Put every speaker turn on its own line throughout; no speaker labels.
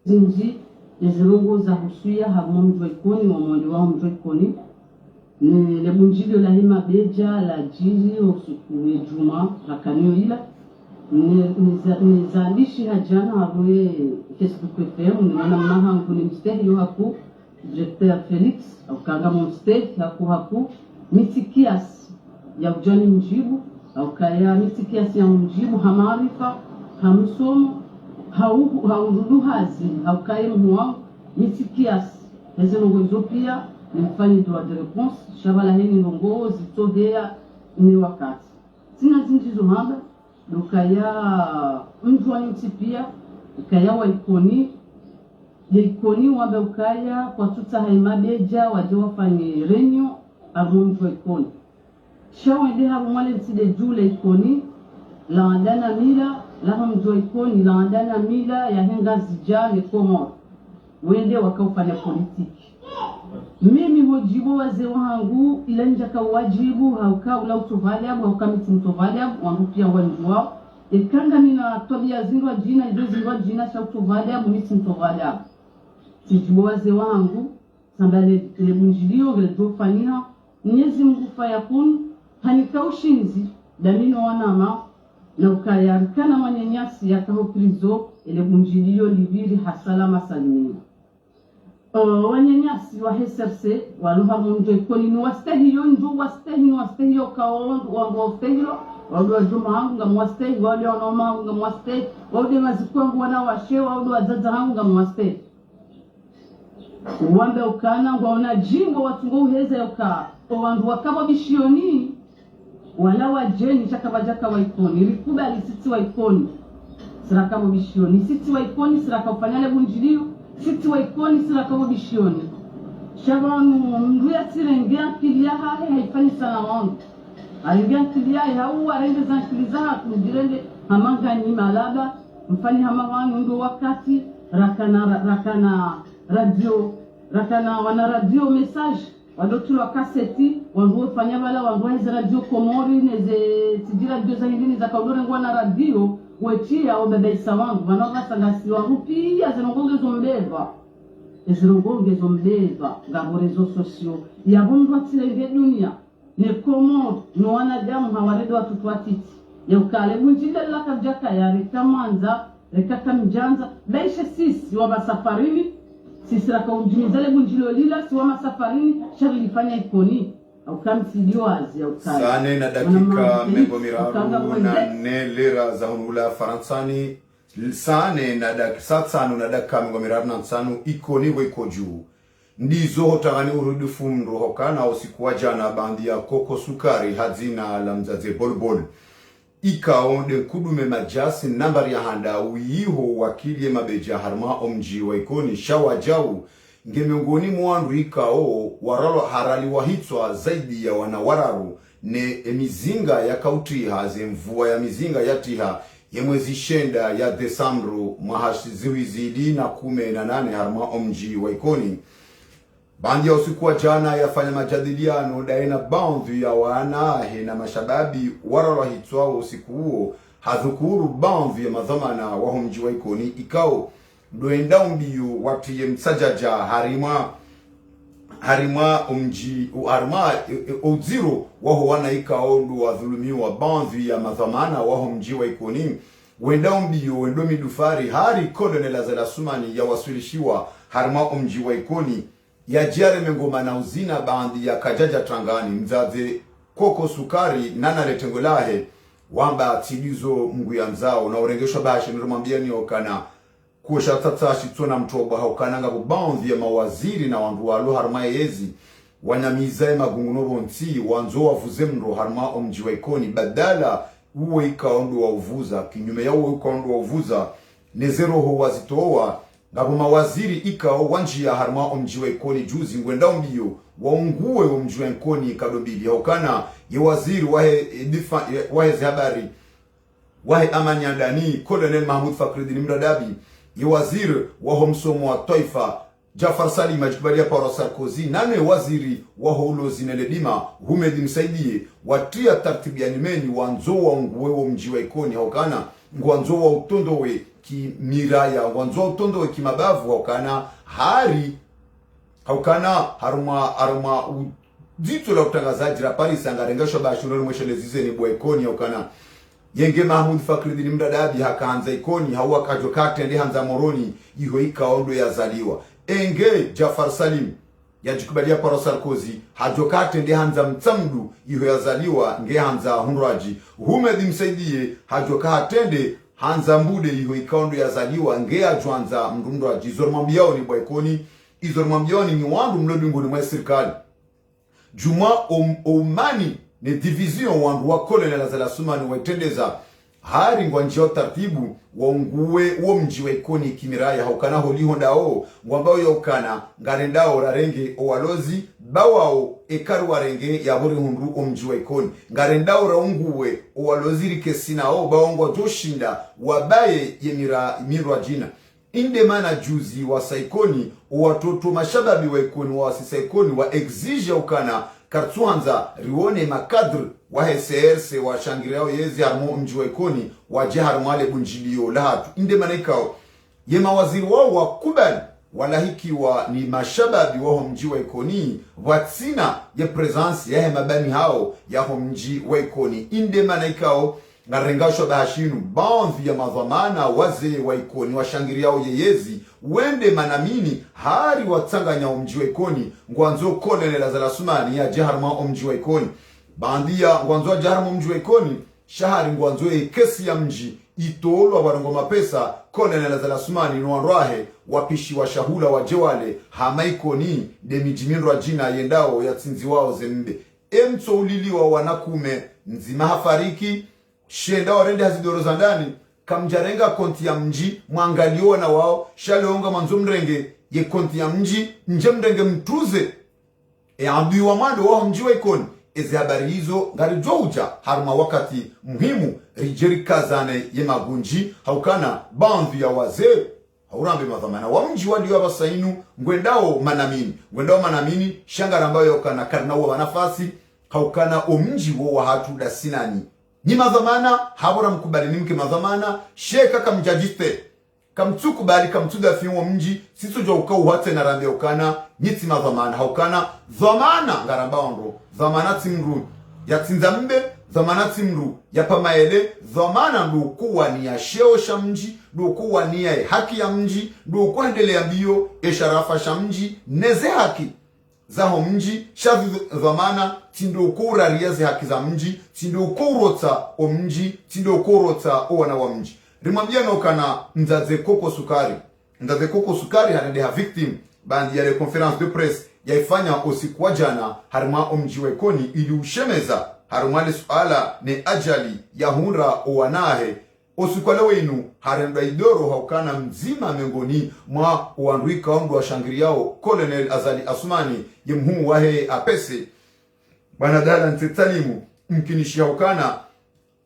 zinji ezirongo za husuya hamo mjwa ikoni wa mwende wao mjwa ikoni ni lebunjilio la hima beja la jiri usuku juma rakanio ila ni zaandishi hajana haruye Facebook FM ni wana maha mkuni mstehi yo haku Directeur Felix au kanga mstehi haku mitikias ya ujani mjibu au kaya mitikias ya mjibu hamarifa hamsomo hauruhazi haukaye mhuwa mitikias heze nongo pia ni mfanyi droit de réponse shabala hini nongo zitohea ni wakati sina zinjizo hamba lukaya mtu wanti pia ukaya wa ikoni wabe ukaya kwa tuta haimadeja waje wafanye renyo abu mtu wa ikoni shawende habu mwale mside jule ikoni la andana mila la mtu wa ikoni la andana mila ya henga zijane komo wende wakaufanya politiki mimi hojibu waze wangu ila njaka wajibu hauka ula utovaliabu hauka miti mtovaliabu wangu pia wanjuwao ikanga mina tobia zindwa jina izo zindwa jina sha utovaliabu miti mtovaliabu tijibu waze wangu sambale lebunjilio gelejo faniha nyezi mgufa ya kunu hanika ushinzi damino wanama na ukayarikana manyanyasi ya kaho prizo lebunjilio libiri hasala masalimia wanyanyasi wa HSRC waluha munjo ikoni ni wastehiyo nju wastehiyo kaondo wangu wastehilo wadu wa juma hangu nga mwastehi wadu wa naoma hangu nga mwastehi wadu wa mazikwangu wana washe wadu wa zaza hangu nga mwastehi uwambe ukana ngwaona jimbo watungo uheze yuka wandu wakaba bishioni wala wajeni chakabajaka wa ikoni rikuba lisiti wa ikoni sirakabo bishioni siti wa ikoni siraka ufanyale bunjilio siti wa ikoni sirakabo bishioni shabanu mduya tirengea kilia hahe haifanyi sana wangu alingea kilia hau warenge za kilizaha kumjirende hamanga ni malaba mfani hamawanu ndo wakati rakana radio wana radio message wadotu wa kaseti wanduwe fanya wala wanduwe hizi radio komori neze tiji radio za hindini za kaudore nguwa na radio wechia obebeisa wangu wanaoga sangasi wangu pia zinongonge zombeva ngaborezo sosio ya bundu watilenge dunia ne komo no wanadamu hawaredo watutu watiti ya ukale bunjile laka mjaka ya rekamanza rekaka mjanza baishe sisi waba safarini sisi raka ujimizale bunjilo lila si wama safarini shari lifanya ikoni au kamsidio wazi au kale
sane na dakika mengo miraru na nelera za hunula faransani sane na dakika satsanu na dakika mengo miraru na nsanu ikoni weko juu ndizo hotagani urudufu mro hokana osikuwa jana bandi ya koko sukari hazina la mzaze bolbol ikaonde kudume majasi nambari ya handa uyiho wakili mabeja harma omji wa ikoni shawa jau ngemiongoni mwandu ikao waralo harali wahitswa zaidi ya wanawararu ne emizinga ya kautiha zemvua ya mizinga ya tiha ya mwezi shenda ya Desambro mahashiziwizidi na 18 harma omji wa ikoni bandi ya usikuwa jana yafanya majadiliano daina bandhi ya wanahe na mashababi waralo hitswa usiku huo hadhukuru bandhi ya madhamana wa omji wa ikoni ikao doenda mbiyo watu ye msajaja harima umji harima uziro waho wana ikaondu wa dhulumiwa bandhi ya madhamana waho mji wa ikoni wenda mbiyo wendo midufari hari kolonela za sumani ya wasulishiwa harima umji wa ikoni ya jare mengoma na uzina bandi ya kajaja trangani mzaze koko sukari nana letengolahe wamba tidizo mgu ya mzao na urengesho bashi nirumambia ni okana kuosha tatashi tuona mtoba haukananga bubandhi ya mawaziri na wandu walu harma yezi wanyamizae magungunobo nti wanzo wavuze mro harma omji wa ikoni badala uwe ikaondu wa uvuza kinyume ya uwe ikaondu wa uvuza nezero ho wazitoa ngabo mawaziri ikao wanji ya harma omji wa ikoni juzi ngwenda mbiyo waunguwe omji wa ikoni kadobili haukana ya waziri wahe habari wahe amani andani Colonel Mahmoud Fakhreddin Mradabi ya waziri wa homsomo wa taifa Jafar Salim ajibalia Paulo Sarkozy nane waziri wa ulozi neledima Humedi Msaidie watia tartibu ya nimeni wanzo wa nguwe wa mji wa ikoni haukana ngwanzo wa utondo we kimiraya ngwanzo wa utondo we kimabavu haukana hari haukana haruma dito la utangazaji la Paris angarengeshwa bashuroni mweshele zizeni bwa ikoni haukana yenge Mahmud Fakhruddin Mdadabi hakaanza ikoni hawa kajokate ndi hanza moroni iho ikaondo yazaliwa enge Jafar Salim yajikubalia para Sarkozy hajokate ndi hanza mtsamdu iho yazaliwa nge hanza hunraji Humed Msaidie hajokate hanza mbude iho ikaondo yazaliwa nge ajwanza mrundraji zormambiao ni bwa ikoni izormambiao ni wandu mlodungu ni mwa serikali Juma Omani ne division wandu wa Colonel Azali Assoumani waitendeza hari ngwanjia taratibu waunguwe uo mji wa ikoni kimiraya haukana holiho ndao ngwambao yaukana ngarendao rarenge owalozi bawao ekaru warenge ya bori hundu o mji wa ikoni ngarendao raunguwe owalozi rikesina o baongwa joshinda wabaye mirwa jina inde mana juzi wa saikoni watoto mashababi wa ikoni wa saikoni wa exige ukana kartuanza rione makadr wa HCRC wa shangiriao yezi harmo mji wa ikoni wa jihar mwale bunjilio lahatu inde mana ikao ye mawaziri wao wa kubali walahiki wa ni mashababi wa mji wa ikoni watsina ye presence ya mabani hao ya mji wa ikoni inde mana ikao ngarengashwa bahashinu baadhi ya madhamana wazee wa ikoni washangiriao yeyezi wende manamini hari watsanganya mji wa ikoni ngwanzo Colonel Azali Assoumani ya jaharma mji wa ikoni bandia ngwanzo jaharma mji wa ikoni shahari ngwanzo kesi ya mji itolwa warongo mapesa Colonel Azali Assoumani nwanrahe wapishi wa shahula wa jewale hama ikoni de mijimindwa jina yendao ya tsinzi wao zembe emto uliliwa wanakume nzima hafariki shenda warende hazidoro za ndani kamjarenga konti ya mji mwangalio na wao shaleonga manzo mrenge ye konti ya mji nje mrenge mtuze ambiwa mando wao mji wa ikoni ezi habari hizo ngari jouja haruma wakati muhimu rijeri kazane ye magunji haukana bandhi ya wazee haurambe madhamana wa mji wali wa basainu ngwendao manamini shangara ambayo yaukana karna wa nafasi haukana o mji wa hatu da sinani ni madhamana habora mkubali ni mke madhamana sheka kamjajiste kamtukubali kamtuda fiwa mji siso jo ukau hate na rambe ukana nyiti madhamana haukana dhamana ngaramba ondo dhamana timru ya tinzambe dhamana timru ya pamaele dhamana ndo kuwa ni ya sheo sha mji ndo kuwa ni ya haki ya mji ndo kuendelea mbio esharafa sha mji neze haki zaho mji shazi dhamana tindo ukura riazi haki za mji tindo ukurota o mji tindo ukurota o wana wa mji rimwambia no kana Mzaze Koko Sukari hanende ha victim bandi ya conference de presse yaifanya usiku wa jana harima mji wa ikoni ili ushemeza harima le suala ne ajali ya hunra o wanahe usiku leo inu harenda idoro haukana mzima mengoni mwa uandwika wangu wa shangiriao Colonel Azali Assoumani yemhumu wahe apese banadala ntetalimu mkinishi haukana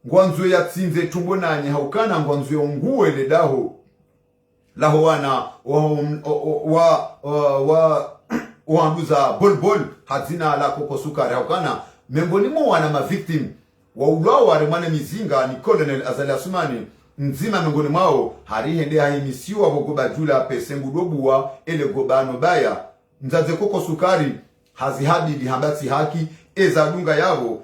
ngwanzo ya tsinze tumbo nanye haukana ngwanzo ya nguwe le daho laho wana waanduza bolbol hazina la Koko Sukari haukana mengoni mwa wana mavictim wa ulao warimane mizinga ni Colonel Azali Assoumani nzima mengoni mwao harihende haimisiwa bogoba jula pesengu dobuwa ele gobano baya Mzaze Koko Sukari hazihadidi hambati haki eza dunga yabo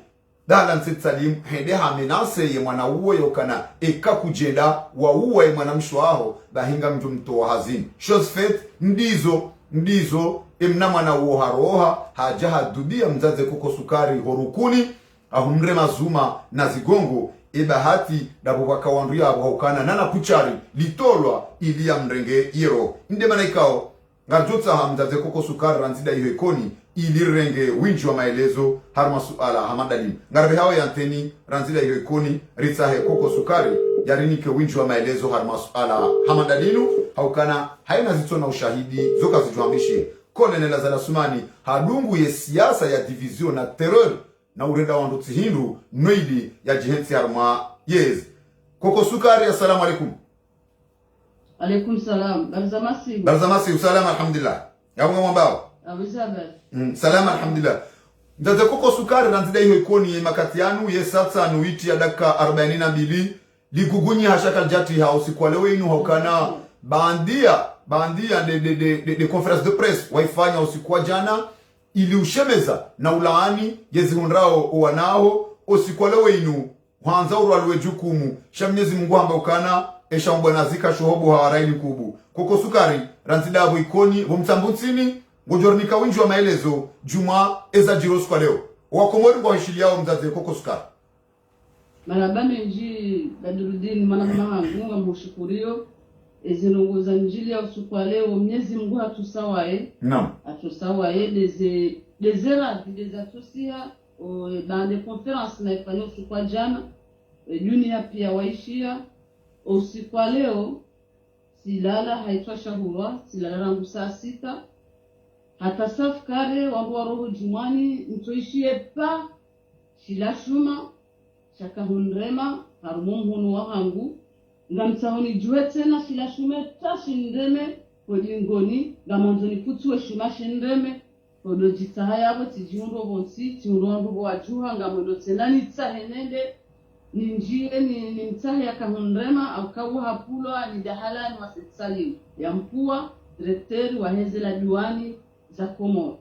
dala nsitsalim hende hamenase ye mwana uwe yokana eka kujenda wa uwe mwana mshwaho bahinga mjumto wa hazini shosfet ndizo emna mwana uo haroha hajaha dudia Mzaze Koko Sukari horukuni ahumre mazuma na zigongo ebahati dabubaka wandu yabo haukana nana kuchari litolwa ili ya mrenge yero inde manaikao ngarjotsa Mzaze Koko Sukari ranzida iyo ikoni ili renge winji wa maelezo harma suala hamadali ngarbe hao ya anteni ranzida iyo ikoni ritsahe Koko Sukari yarinike winji wa maelezo harma suala hamadalinu haukana haina zitona ushahidi zoka zijuambishi Colonel Azali Assoumani hadungu ye siasa ya division na terror na urenda wandu tihindu noidi ya jihensi harma yes Koko Sukari assalamu alaikum.
Alaikum salam.
Barzamasi usalam alhamdulillah. Yaunga mwambao.
Abisabel.
Salam alhamdulillah. Mzaze Koko Sukari ranzida hiyo ikoni makatianu ye sasa nuiti ya daka 42 ligugunyi hashaka jati ha usiku leo inu haukana bandia de conference de presse waifanya usiku wa jana ili ushemeza na ulaani yezihundrao wanao usiku leo inu hanza urwalwe jukumu shamnyezi Mungu amba ukana esha mbona zika shohobu hawaraini kubu koko sukari ranzida abo ikoni bomtambutsini ngojornika winji wa maelezo juma eza jirosu kwa leo wakomori kwa hishili yao mzaze koko sukari
marabame nji badurudini manamahangu wa mhushukurio ezinongoza njili ya usiku wa leo mnyezi Mungu hatusawae hatusawae dezera dezatusia dans des conférences na ifanya usiku wa jana dunia pia waishia usiku wa leo silala haitwa shahura silala rangu saa 6 hata safkare wangu wa roho jumani mtoishie pa shilashuma shaka hundrema harumumhunu wa hangu ngamtsahoni juwe tena shilashume tashindeme kodingoni ngamonzoni kutuwe shuma shindeme kodo jitahaya abo tijiundo bonsi tiundo wajuha ngamodo tena nitsahenende ninjie ni mtahaya kahundrema au kawu hapulo ni dahala ni wasitsali ya mpua direkteri wa hezela diwani za Komoro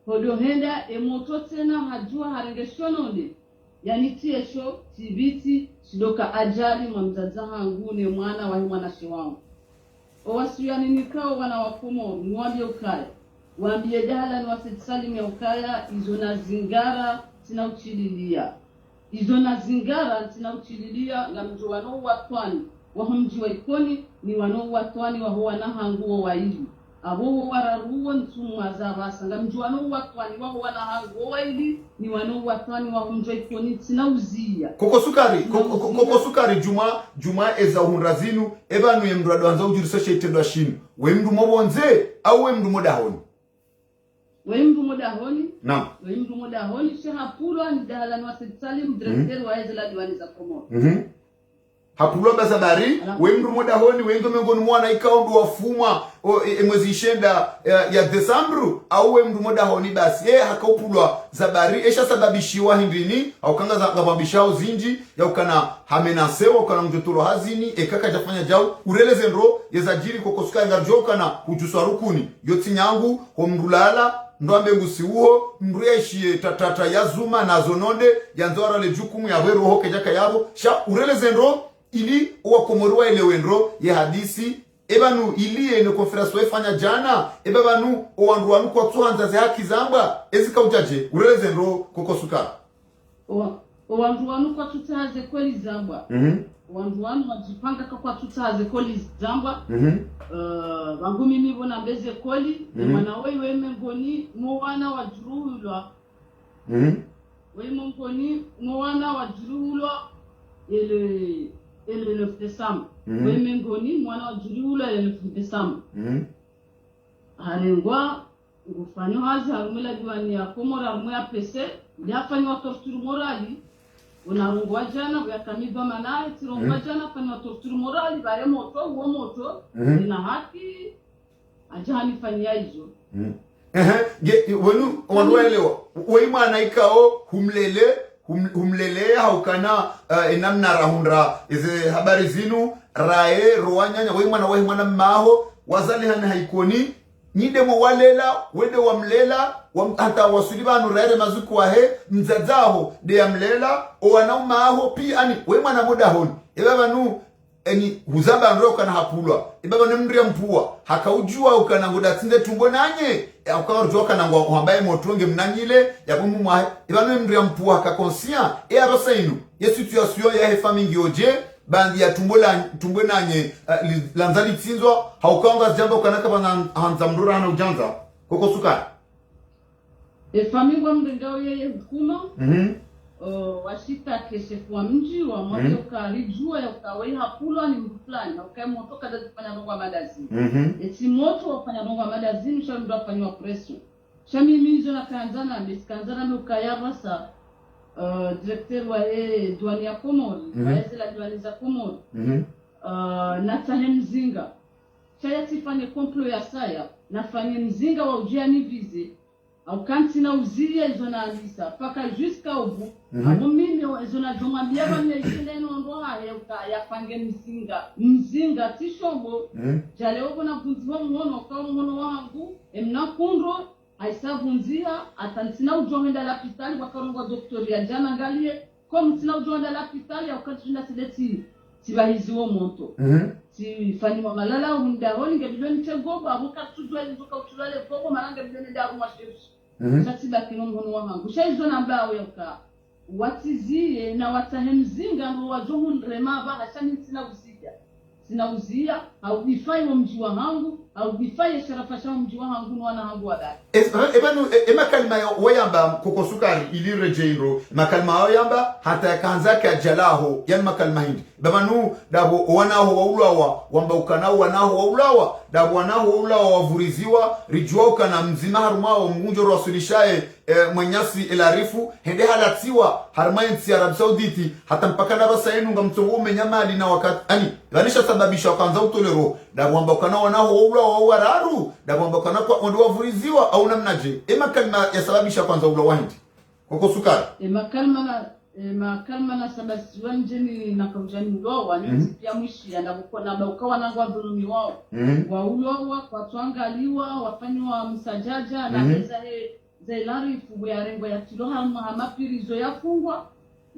kodo henda emoto tena hajua harengeshononde yani tiesho tibiti shidoka ajali mamzazaha ngune mwana wa mwana shewangu owasuyani nikao wana wa Komoro mwambie ukaya waambie dahala ni wasitsali ya ukaya izona zingara tina uchililia izona zingara tina uchililia ngamjo wano watwani wahumji wa ikoni ni wano watwani wa huwa na hanguo wa ili abo wararuo ntumwa za basanga mjwano watwani wa huwa na hanguo wa ili ni wano watwani wa humji wa ikoni tina uzia
koko sukari juma eza hunrazinu ebanu yemdwado anza ujuriseshe itendo shinu we mdu mobonze au we mdu modahoni
Wemdu modahoni
naam
wemdu modahoni shahapulo ni dahala ni wasitsalim direkteri wa hezela diwani za Komoro
hapulo bazabari wemdu modahoni wengo mengoni mwana ikaombi wafuma mwezi ishenda ya Desambru au wemdu modahoni basi hakaupulwa zabari esha sababishiwa hindini au kanga za ngabambishao zinji ya ukana hamenasewa ukana mjotoro hazini ekaka jafanya jau ureleze ndro yezajiri kokosuka ngarjoka na ujuswa rukuni yoti nyangu homrulala ndwambe ngusi uho mreshie tatata yazuma na zononde yanzora le jukumu ya weru hoke jaka yabo sha ureleze ndro ili wakomorwa elewendro ye hadisi ebanu ili ene conference wefanya jana ebanu owanduanu kwa tuanza za haki zamba ezika ujaje ureleze ndro kokosuka
owanduanu kwa tutaze kweli zamba wanduanu majipanga kwa tutaze kweli zamba wangu mimi bona mbeze kweli mwana wewe mengoni mwana wa juruhulwa wewe mengoni mwana wa juruhulwa ele 9 Desemba wewe mengoni mwana wa juruhulwa ele 9 Desemba harengwa ngufanya hazi harumela diwani ya Komoro harumela pese yafanywa torture morali unarungwa jana yakamidwa manaye tirongwa jana fanywa torture morali bare moto uo moto ina haki ajani fanyia hizo
wenu wanwelewa weimana ikao humlele haukana enamna rahundra ize habari zinu rae roanyanya weimana maho wazali hana haikoni nidemo walela wede wamlela hata wasulibanu raere mazuku wahe mzazaho de yamlela owanaume aho pia ani weimana modahoni ebabanu eni huzaba nroka na hapulwa ibaba nemndria mpua hakaujua ukana ngodatsinde tumbo nanye ukaorjoka na ngwambaye motonge mnanyile yabumbu mwa ibaba nemndria mpua hakakonsia abasainu ye situation ya family oje bandi ya tumbo nanye lanzali tsinzwa haukanga jambo kanaka bana hanza mrura hana ujanza koko sukari
family wa mndao yeye hukuma washita keshe kwa mji wa moto ukarijua ya ukawei hapulwa ni mtu fulani na ukae moto kada kufanya nongo madazini eti moto wafanya nongo madazini sha mdu afanywa pression sha mimi hizo na kanzana mesikanzana me ukayabasa direkteri wa diwani ya Komoro waezela diwani za Komoro natahe mzinga sha yatifanye komplo ya saya nafanye mzinga wa ujiani vize au kanti na uzia izona alisa paka jusqu'à au bout abo mimi izona jomambia bamye ishileno ndo haye yapange mzinga tishobo jale obona kunziwa muono kwa muono wangu emnakundo aisavunzia atantina ujohenda la hospitali wakarongo doktori ya jana ngalie comme tina ujohenda la hospitali au kanti na sideti tibahiziwo monto si fani malala undahoni ngebidoni tegoba abuka tujwa ndoka utulale gogo maranga bidoni daru mashefu sasiba kinongono wangu shaizo namba weka watizie na watahemzinga ndo wajohundrema bana chani sina uzia au bifai wa mji wangu au bifai sharafa sha mji wangu wana hangu wadai
ebanu makalma wayamba kokosukari ili rejeiro makalma wayamba hata kanza ka jalaho yan makalma hindi bamanu dabo wanaho waulawa wamba ukanao wanaho waulawa dabo wanaho waulawa wavuriziwa rijwa kana mzima harumao mgunjo rasulishaye mwenyasi elarifu hende halatiwa harmainti Arab Sauditi hata mpaka na basainu ngamtongo menyamali na wakati aniganisha sababisha kanza utolero dabo wamba ukanao wanaho waulawa wararu dabo wamba ukanao kwa ndo wavuriziwa au namnaje makalma yasababisha kwanza ulawa hindi kokosukari makalma na sabasiwa njeni na kaujani ulowa ni pia mwishi anakuwa na ukawa nangu wadhulumi wao wa ulowa kwa tuangaliwa wafanywa msajaja na meza zailari fugwe ya rengo ya tiloha mahamapirizo ya fungwa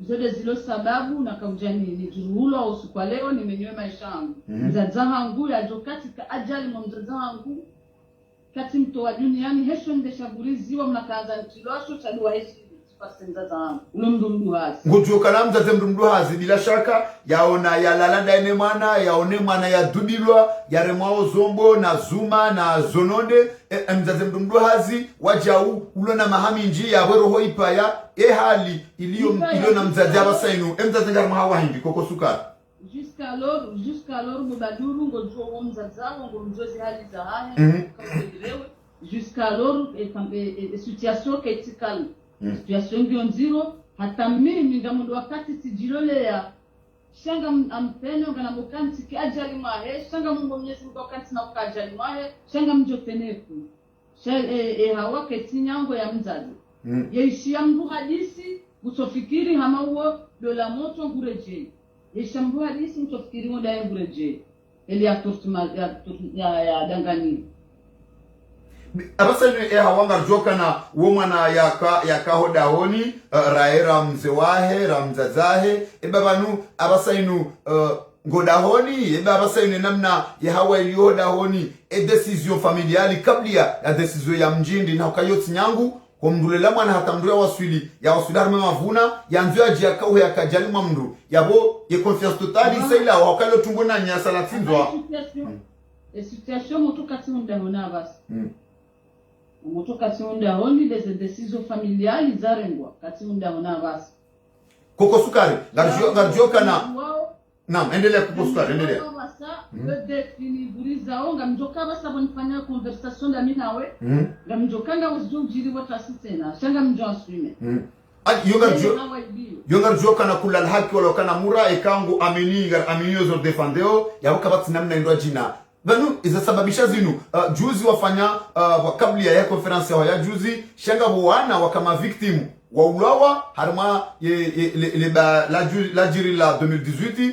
zode zilo sababu na kaujani ni jurulo au sukwa leo ni menyewe maisha yangu mzazaha angu ya jokati ka ajali mwa mzazaha angu kati mto wa duniani hesho ndeshaburiziwa mnakaza ntiloasho chaduwa heshi ngujuka na mzaze mdumduhazi bila shaka yaona yalalanda ene mwana yaone mwana ya dubilwa yaremwao zombo na zuma na zononde mzaze mdumduhazi wajau ulona mahami nji ya weroho ipaya hali iliyo na mzaze abasainu mzaze ngarma hawa hindi kokosukari
jusqu'à alors mubaduru ngojuo wa mzazao ngomjozi hali za hahe jusqu'à alors situation ketikali situation ndio nziro hata mimi ngamundu wakati sijilolea shanga ampeno ngana bokanti ki ajali mahe shanga mungu mnyezi mbokanti na ukajali mahe shanga mjoteneku hawa ketinyango ya mzazi yeishia mbu hadisi utofikiri hama uo dola moto ngureje yeishia mbu hadisi utofikiri moda ya ngureje eli ya tortuma ya dangani
abasainu hawanga joka na womana yaka hodahoni raera mzewahe ramzazahe ebabanu abasainu ngodahoni abasainu namna ya hawa iliyo hodahoni decision familiali kabla ya decision ya mjindi na ukayoti nyangu kwa mdulela mwana hata mduya waswili ya waswidari mavuna ya nzu ya jiakau ya kajali mamdu yabo ye confiance totali isaila wakalo tungo na nyasa latinzwa
situation mutu kati mundahona basi mutu kati mundahoni des décisions familiales zarengwa kati mundahona basi
kokosukari garjoka na naam endelea kokosukari endelea
defini buriza onga mjoka basa bonifanya conversation da minawe ngamjokanga usijiri wata sitena shanga mjo aswime
yongar joka na kula haki wala kana mura ekangu aminiyo zo defendeo yabuka bati namna ndo jina banu izasababisha zinu juzi wafanya kabla ya conference ya juzi shanga bwana wakama victim wa ulawa harma la jiri la 2018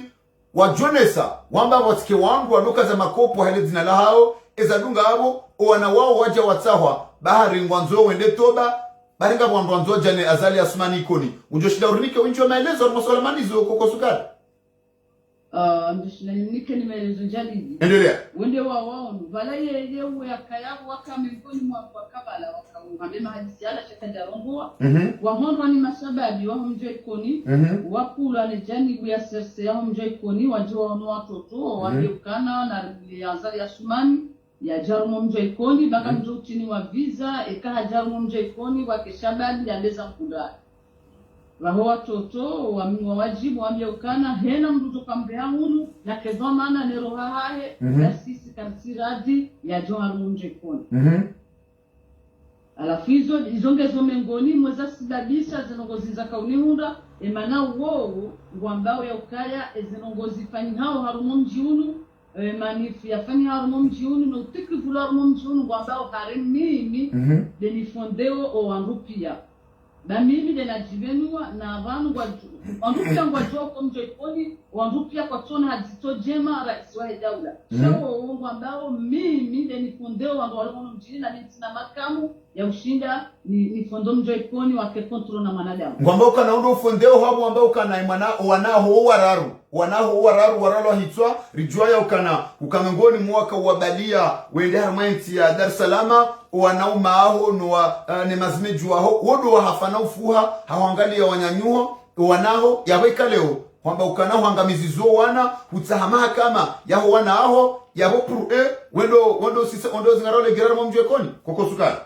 wajonesa wamba watike wangu wadoka za makopo hele zina la hao ezadunga abo wana wao waja watahwa bahari ngwanzo wende toba baringa ngwanzo jane azali asmani ikoni unjoshida urinike winjo maelezo masuala manizo kokosukari
ndishina nike ni maelezo jalidi
endelea
wende wao vala yeye yakayabo wakamingoni mwa kabala wakaungambema hadisi ala chakajarongwa wahonwa ni masababi wao mjo ikoni wakula ni jani ya serse yao mjo ikoni wajua ono watoto wageukana na yazali ya sumani ya jarumo mjo ikoni baka mjo chini wa visa eka jarumo mjo ikoni wakeshababi ya beza mkundari waho watoto wajibu wameukana hena mduto kambea hulu na kezwa maana neroha hahe ya sisi karsiradi ya joha munje koni alafu izongezo mengoni mweza sidabisha zinongozi za kaunihunda emana uowu ngwambao ya ukaya zinongozi fanyi hao harumo mjiunu manifi yafanya harumo mjiuni no tikivula harumo mjiuni kwambao hare mimi denifondeo o wanrupia na mimi denajivenua na vanu kwa wanrupia kwa joko mjoikoni wanrupia kwa tona hadito jema raisi wa daula shao kwambao mimi denifondeo wangu walono mjini na mitina makamu ya ushinda ni fondo mjoikoni wake kontrol na manadamu
kwambao kana ndo fondeo hapo ambao kana imana wanaho waralo hitwa rijwaya ukangongoni mwaka wabalia wende harmainti ya Dar es Salaam wanau maaho no ne mazmeju aho wodo hafana ufuha hawangalia wanyanyuho wanaho yaweka leo kwamba ukanaho angamizizo wana utahama kama yaho wanaho yabo pro wendo sisa ondo zingarole girara momjwe koni kokosukara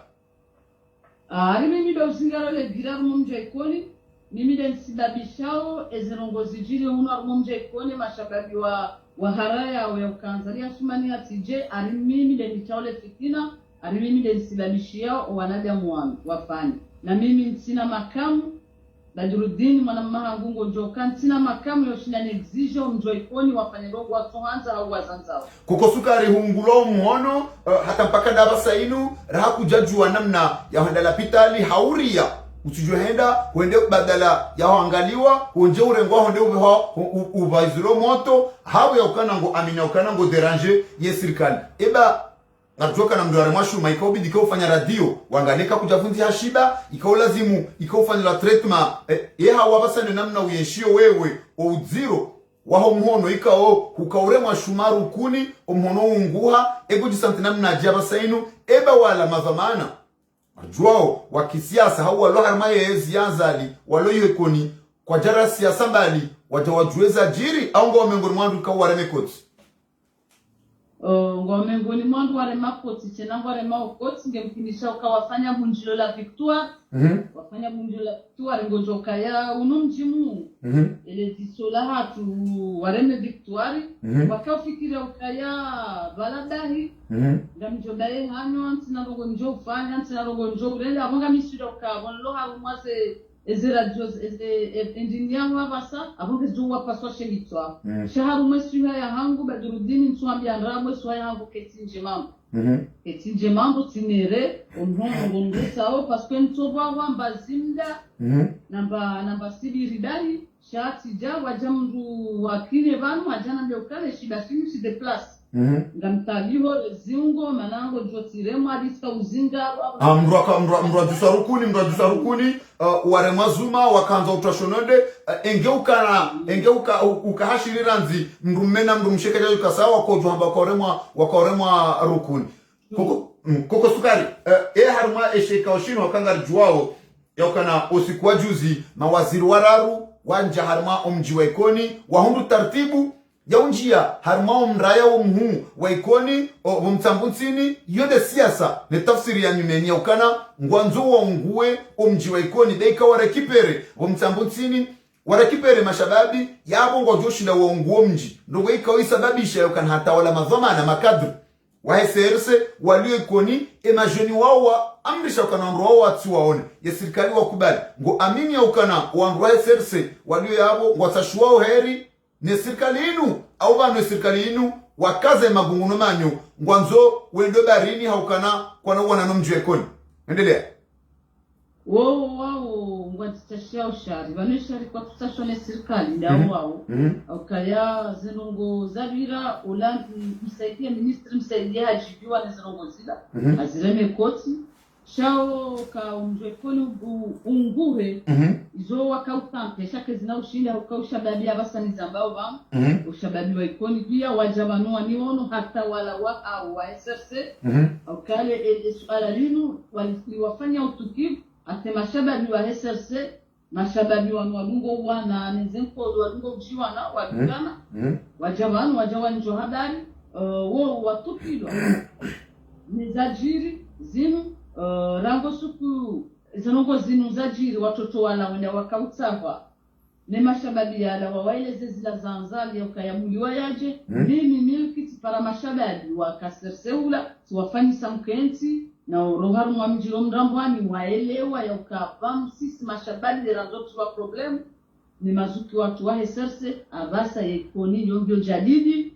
mimi ndo zingarole girara momjwe koni mimi ndo nsibabishao ezirongozi jiri uno momjwe koni mashababi wa haraya wa ukanzalia sumani atije mimi ndo nitaole fitina mimi ndo nsibabishia wanadamu wafani na mimi sina makamu Badruddin mwana mahangungo njoka sina makamu yoshina exige mjoikoni wafanye rogo watohanza au wazanzao
kokosukari hungulo muhono hata mpaka dabasa inu raha kujajua namna ya henda lapitali hauria usijohenda wende badala ya hoangaliwa unje urengo honde uvaizuro moto hawe ya ukanango amina ukanango deranger ye serikali eba Natuka na mduare mwashu maikao bidi ikaw fanya radio wangaleka kujafunzi hashiba ikaw lazimu ikaw fanya la treatment hawa basane namna uyeshio wewe ouziro waho mhono ikaw ukaure mwashumaru kuni omhono unguha ego jisanti namna ajaba sainu eba wala mazamana ajuao wa kisiasa hawa lo harmaye zianzali walo yekoni kwa jara siasa mbali watawajueza jiri au ngo mengoni mwandu ikaw waremekoti
ngomengoni mwandu wale makoti tena wale makoti ngemkinisha ukawafanya bunjilo la victoire wafanya bunjilo la victoire ngojoka ya unumjimu ile disola hatu wareme victoire wakafikiria ukaya baladahi ngamjodaye hano ntina rogo njo fanya ntina rogo njo urenda abanga misira ukabonlo harumase ezera jos engineer wa basa abonge zuwa paswa shehitwa shaharu mesiha ya hangu Badruddin nswambia ndramwe swa ya hangu ketinje mambo tinere onhongo ngusao parce que ntoba wa mbazimda namba sibiridai shati ja wajamdu wakine banu wajana mbekale shida sinu si de place ngamtaliho zingo manango jotiremo adista uzinga
mrwa jusarukuni waremazuma wakanza utashonode engeuka ukahashiriranzi mrumena mrumsheketa yukasawa ko johamba wakoremwa rukuni koko sukari haruma esheka oshino wakanga juwao yakana osikuwa juzi mawaziri wararu wanja haruma omji wa ikoni wahundu tartibu yaunjia harumao mraya wa mhu wa ikoni wa mtambunsini yode siasa ne tafsiri ya nyumenia ukana ngwanzo wa ungue omji wa ikoni deika warekipere wa mtambunsini warekipere mashababi yabo ngojoshinda wa unguo mji ndogo ika oisababisha ukana hata wala mazoma makadri wa SRC walio ikoni emajeni wao wa amrisha ukana nro wao watu waone ya serikali wakubali ngo amini ya ukana wa nro wa SRC walio yabo ngwatashuwao heri ne serikali inu au bano serikali inu wakaze magunguno manyo ngwanzo wendo barini haukana kwana wana nomjwe koni endelea
wao ngwatashia ushari banishari kwa tutashone serikali ndao wao ukaya zinongo zabira ulandi msaidia ministri msaidia hajibiwa na zinongo zida azireme koti shao ka umjekoni unguhe izo wakautampe shake zina ushinda ukaushababi abasani zambao bam ushababi wa ikoni pia wajamanua niono hata wala wa SRC au kale suala linu waliwafanya utukivu ate mashababi wa SRC mashababi wa wadungo wana nezenko wadungo uchiwana wadugana wajawanu wajawanjo habari wo watupilwa nizajiri zinu rango suku zanongo zinu zajiri watoto wala wenda wakautsawa ne mashababi yala wawaeleze zila zanzali ya ukayamuliwa yaje mimi milki para mashababi wakaserseula tuwafanyi samkenti na roharu mwa mjiro mrambwani waelewa ya ukapamu sisi mashababi de razotu wa problemu ni mazuki watu wa SRC abasa ya ikoni yongyo jadidi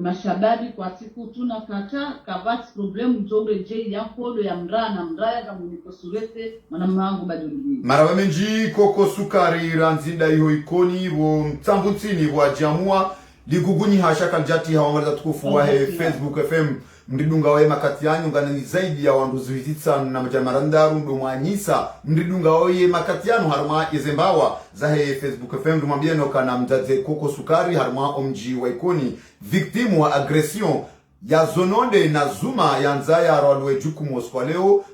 mashababi kwa siku tunakata kavati problem zobre je ya kodo ya mrana mraya kama nikosurete mwanamwangu badurudi
maraba menji koko sukari ranzinda hiyo ikoni bo mtambutsini bo ajamua ligugunyi hashaka njati hawangaliza tukufu wahe Facebook FM mridunga wae makati yanyu ngana ni zaidi ya wanduzi vizitsa na majamarandaru ndo mwanyisa mridunga wae makati yanu haruma yezembawa zahe Facebook FM dumambia noka na mdadze koko sukari haruma omji wa ikoni victimu wa agression ya zononde na zuma ya nzaya ralwe jukumu oswa leo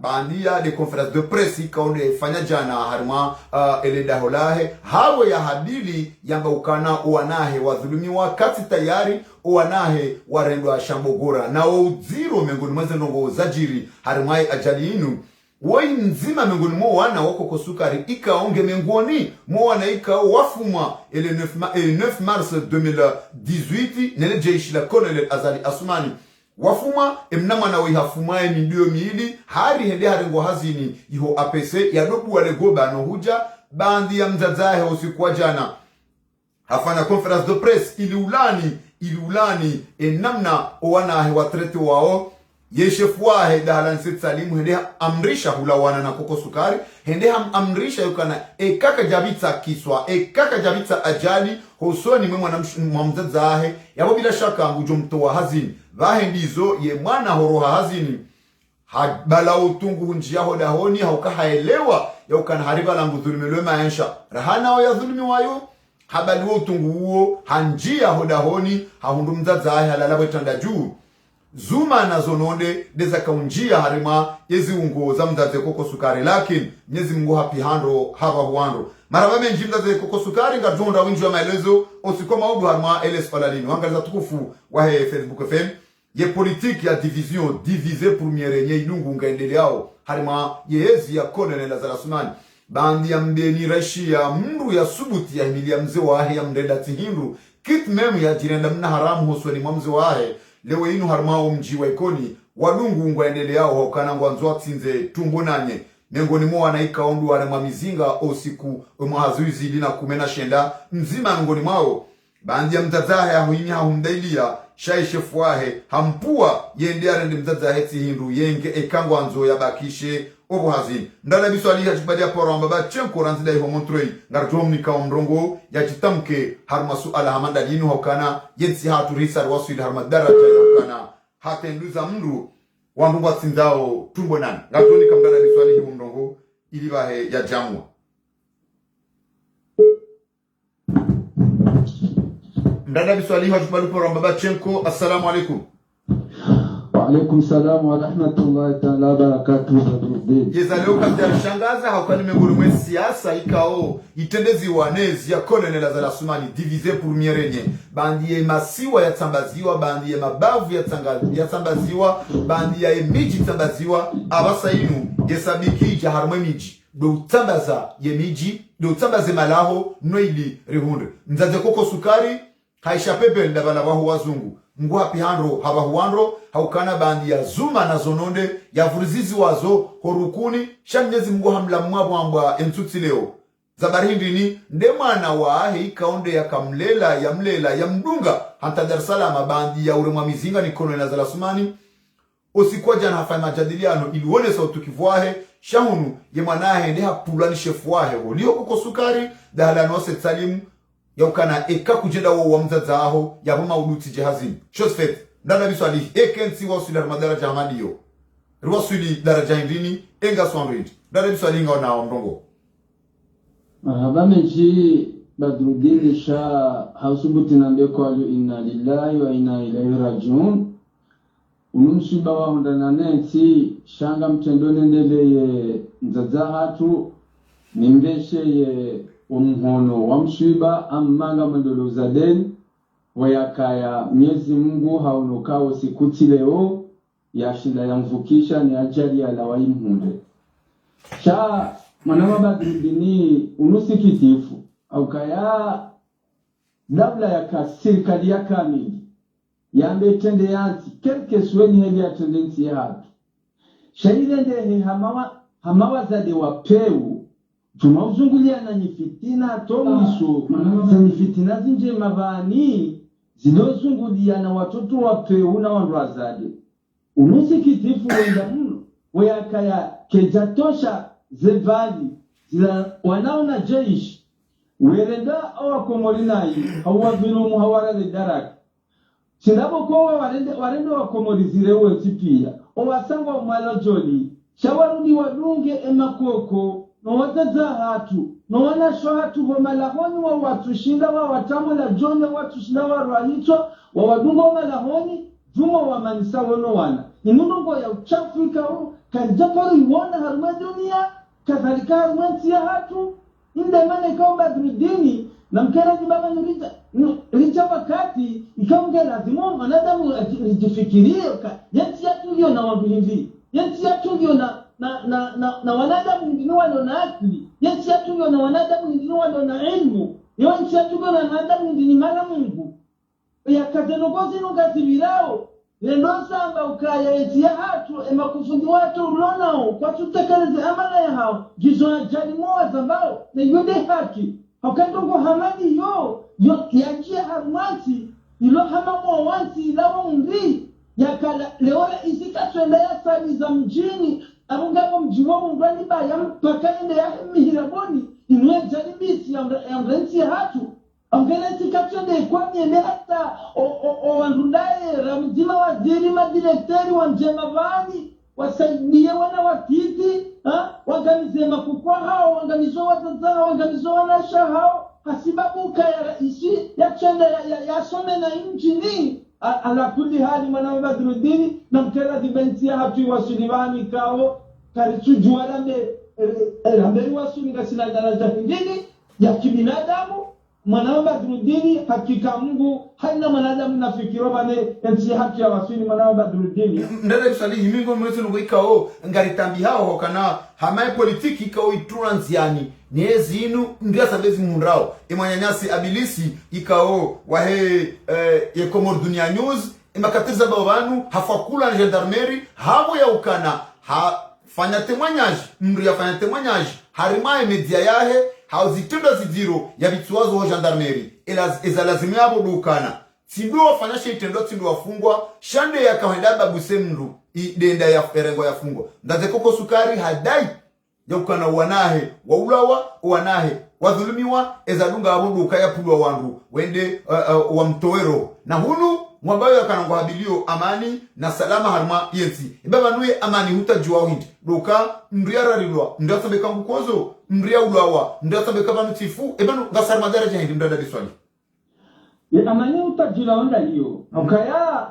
bandia de conference de presse ikaonde fanya jana haruma eleda holahe hawe ya hadili yamba ukana uwanahe wadhulumiwa kati tayari uwanahe warendwa shambogora na uziro mengoni mweze nongo zajiri harumai ajali inu woi nzima mengoni mwa wana wako kosukari ikaonge mengoni mwa wana wafumwa ele 9 mars 2018 nele jeishi la Colonel Azali Asumani wafuma emnama na wihafuma mindio miili hari hende harengo hazini iho APC ya dobu wale goba no huja bandi ya mzazahe usikuwa jana hafana conference de presse iliulani namna owanahe watrete wao yeshefu wahe dahalan sit salimu hende amrisha hula wana na koko sukari hende amrisha yukana kaka jabitsa kiswa kaka jabitsa ajali hosoni mwe mzazahe yabo bila shaka ngujo mtoa hazini vahe ndizo ye mwana horoha hazini bala utungu hunjia hodahoni hauka haelewa yaukana hariba la ngudhulumiwe maensha rahana wa ya dhulumi wayo habali utungu huo hanjia hodahoni hahundu mzazahe halalabwe tanda juu zuma na zononde deza kaunjia harima yezi ungo za mzaze koko sukari lakini nyezi mungu hapi handro haba huandro maraba menji mzaze koko sukari nga jonda winju wa maelezo osikoma ubu harima LS Falalini wangaliza tukufu wahe Facebook FM ye politique ya division divisé pour mierenye idungu ngaendele yao harima yezi ya Colonel Azali Asumani bandi ya mbeni rashi ya mndu ya subuti ya himilia mze wahe ya mrenda tihindu kit memu ya jirenda mna haramu hoswani mze wahe lewe inu harmao mji wa ikoni wadungu ngaendele yao hokana ngwanzwa tsinze tumbo nanye nengoni mwa wanaika ondu harema mizinga osiku mwahazuizi lina kumena shenda mzima ngoni mwao bandi ya mzazahe ahuinya humdailia shai shefu wahe hampua yende arende mzazahe tihindu yenge ekangwa nzo ya bakishe obo hazini ndala biswali ya jibadia poro ambaba chenko ranzida iho montroi ngarjom nika omrongo ya chitamke harmasu ala hamanda dinu hokana yensi hatu risar wasu ila harma daraja ya hokana hata enduza mndu wandungu atsinzao tumbo nani ngarjom nika mdala biswali iho mrongo ilivahe ya jamwa mdala biswali iho jibadia poro ambaba chenko assalamu alaikum.
Alaikum salam wa rahmatullahi ta'ala wa barakatuh.
Yeza leo katika shangaza haukani mengoni mwe siasa ikao itendezi wanezi ya Colonel Azali Asumani divisé pour mierenye bandi ya masiwa ya tambaziwa bandi ya mabavu ya tambaziwa bandi ya miji tambaziwa abasa inu yesabiki ja harmwe miji do tambaza ye miji do tambaze malaho noili rehunde nzaze koko sukari haisha pepe ndabana wahu wazungu mgu hapi handro haba huandro haukana bandi ya zuma na zononde ya vurizizi wazo horukuni shamnyezi mgu hamla mwabu ambwa entuti leo zabari ndini nde mwana waahe ikaonde ya kamlela ya mlela ya mdunga hanta Dar es Salaam bandi ya uremwa mizinga ni Colonel Azali Asumani osikuwa jana hafai majadiliano iluone sautu kivuahe shahunu ye mwanahe nde hapulani shefu wahe liyo kuko sukari dahalano se tsalimu yaukana kujenda wa mzaza aho yabuma uduti jehazini chose fait ndana biswali kensi wasuli ramadara jamaliyo rwasuli daraja indini enga swamrid ndana biswali nga na ndongo
bamenji badrudini sha hausubuti nambe kwa inna lillahi wa inna ilaihi rajiun unumshiba wa hundana nenti shanga mtendone ndele mzaza hatu nimbeshe ye umhono wa mshiba amanga mandolo zaden wayakaya miezi Mungu haunukao sikuti leo ya shinda ya mvukisha ni ajali ya lawai mhunde sha manama badrudini unusikitifu au kaya dabla ya serikali ya kamili yambe tende yanti kelke suweni heli ya tendensi ya hatu shaile ndehe hamawa zade wa peu tumauzungulia na nyifitina tomiso za nyifitina zinje mavani zinozungulia na watoto wapeu na wandu wazade unusikitifu wenda mno weyakaya kejatosha zevali zila wanaona jeishi werenda awakomorinayi hawavirumu hawarale daraka sindabo kowa warende wakomorizire weti pia owasangwa umala joli shawarudi wadunge emakoko no wataza hatu no wanasho hatu homalahoni wa watushinda wa watamola jone watushinda wa rahito wa wadungo malahoni jumo wa manisa wono wana inunungo ya uchafrika huu kanjaparu iwona haruma dunia kathalika harumenti ya hatu inde mane kao Badruddini na mkera jibaba nilicha wakati ikaunge lazimu wanadamu lijifikirie yanti yatu liyo na wabuhivi yanti yatu liyo na wanadamu ngini walo na akili yanti yatu liyo na wanadamu ngini walo na ilmu yanti yatu liyo na wanadamu ngini mara Mungu ya katenogozi nukazivirao lendo samba ukaya yanti ya hatu ema kufundi watu ulonao kwa tutekeleze amana ya hao gizo ya jali moa zambao na yude haki Hakandongo hamadi yo yajie harumati ilo hamamu wanti ilawo mri yakala leora isika twende ya sali za mjini arungabo mjiwa mungwani ba ya mpaka ende ya mihiraboni inuwe janibisi ya mrenti hatu amgeneti katwende kwa miende hata o wandundaye ramjima wa diri madirekteri wa mjema vani wasaidie wana watiti waganize makukwa hao waganizo wataza hao waganizo wanasha hao hasibabu kaya raisi ya chenda ya some na injini ala kuli hali mwana Badruddini na mkera dibenti ya hatu wasulivani kao karichu juwala me wasuli kasina daraja hingini ya kibinadamu mwana Badruddini hakika Mungu haina mwanadamu nafikiro bane ensi haki ya wasuli mwana Badruddini
ndada kusali himingo mwetu nuko ikao ngaritambi hao hokana hamae politiki ikao ituranziani niezi inu ndia sabezi mundrao imanyanyasi abilisi ikao wahe yekomor dunia news imakatiza babanu hafakula na gendarmerie habo ya ukana fanya témoignage mri ya fanya témoignage harimae media yahe hauzitenda zidiro ya bituwazo ho gendarmerie ezalazimi yabo dukana tindu wafanya sheitendo tindu wafungwa shande ya kawaida babuse mndu idenda ya erengo ya fungwa ndaze koko sukari hadai ya ukana wanahe waulawa wanahe wadhulumiwa ezadunga abudu kaya pulwa wandu wende wamtoero na hunu mwambayo yakanangwa habilio amani na salama harma yensi ibaba nuye amani hutajua hindi doka mriara rilwa ndatambe kangu kozo mria ulawa ndatambe kabanu tifu ebanu gasar madara jahindi mdada biswali
amani hutajula onda hiyo okaya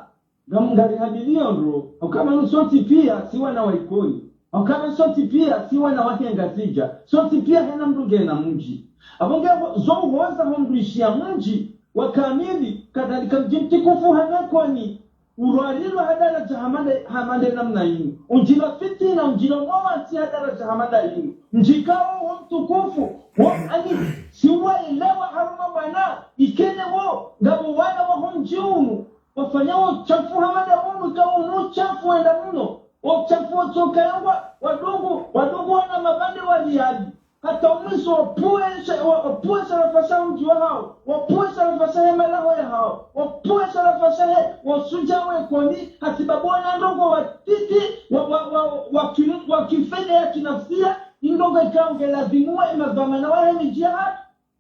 ngari habilio ndo okama nusoti pia siwa na waikoni okama soti pia siwa na wahenga zija soti pia hena mduge na mji abonge zongo waza hombrishia mji wakamili kadhalika mjimti kufu hanakoni urwalilo hadara jahamande namna hini unjila fitina unjila mwawansi hadara jahamanda hini njikao wa mtukufu ani siwa ilewa haruma bana ikene wo gabu wana wa honjiunu wafanyawo chafu hamada hunu ikawa unu chafu wenda mno wachafu watoka yangwa wadugu wana mabande walihadi hata umiso wapue sarafasa mji wa hao wapue sarafasa hema laho ya hao wapue sarafasa he wasuja wekoni hatibabona ndongo watiti wakifede ya kinafsia indongo ikaunge lazimua imazamana wahe mijihad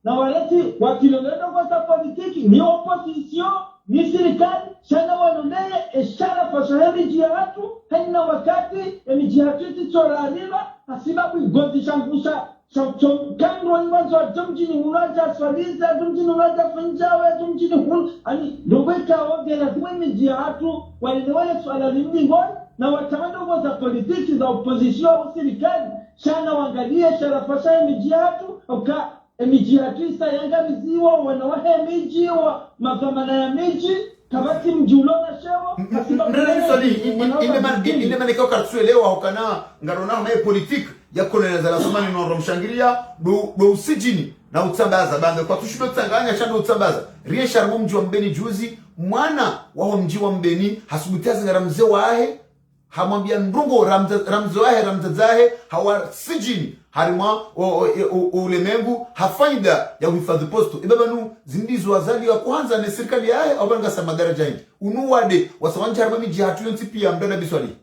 na waleti wakilongedo kwa ta politiki ni opposition ni serikali shana wanoneye eshara fasahemi jihatu haina wakati emijihatu ititorarila hasibabu igozi shangusha kandwa nwanzo atumjini unaja swaliza atumjini unaja funjawe atumjini hun ani ndokweka ogela tuwemi jihatu wale swala limingoni na watamando za politiki za opposition au serikali shana wangalie sharafasha emijihatu oka emijihatu isa yanga miziwa wanawahe miji wa mafamana ya miji kabati mjulona shewa
ndani swali ile manikao kartuelewa hokana ngarona na politique ya kolonel za Somali no romshangiria do usijini na utsambaza banga kwa tushido tsanganya shando utsambaza rie sharmu mji wa Mbeni juzi mwana wa mji wa Mbeni hasubutiaza ngara mzee wahe hamwambia ndungo ramzazahe hawa sijini harima ulemengu hafaida ya uhifadhi posto ibabanu zindizo wazali wa kwanza ni serikali yae au banga sa madaraja hii unuwade wasawanja harima miji hatu yonsi pia mdada biswali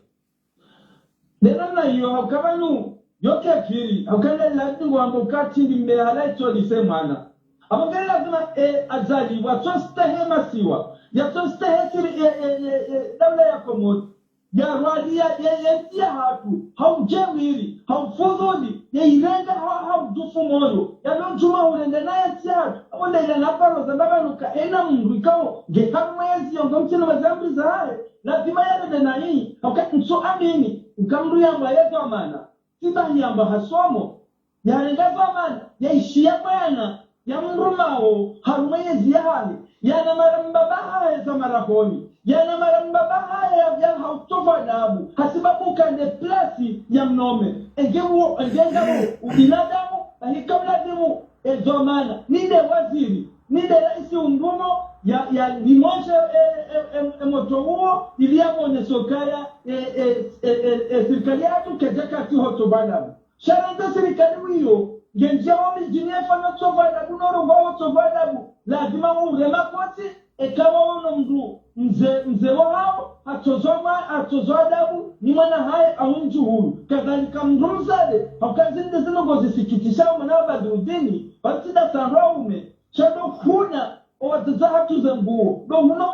denana hiyo hakabanu yote akiri hakale lazima wambokati mbehala ito lisemana abangale lazima azali watostahe masiwa yatostahe siri dawla ya komodi ya radia ya hatu haujewili haufudhuli ya irenga haudufu moyo ya lonjuma urende na ya wanda ila naparo zambaba nuka ena mundu ikao gehamwezi yongo mchino mazambri za hae lazima ya rende na hii nso amini ukamru yamba ya zamana sita yamba hasomo ya renga zamana ya ishia bayana ya mrumao harumezi ya hali ya na marambabaha ya zamarahoni yana marambabaha ya hautofa dabu hasibabu kande plasi ya mnome engengabo ubinadamu ahikablazimu ezomana nide waziri nide raisi umbumo ya limoshe emoto huo iliamo nesokaya serikali yatu kejakati hotobadabu sharanta serikali hiyo genjia wami jinefa na tofadabu noro tofadabu lazima urema kosi ekawa ono mdu mze wao atozwa adabu ni mwana hae aunju huru kadhalika mrumzade wakazinde zino gozi sikitisha umana badrudini batida sanraume chado kuna watazaha tuze nguo do huna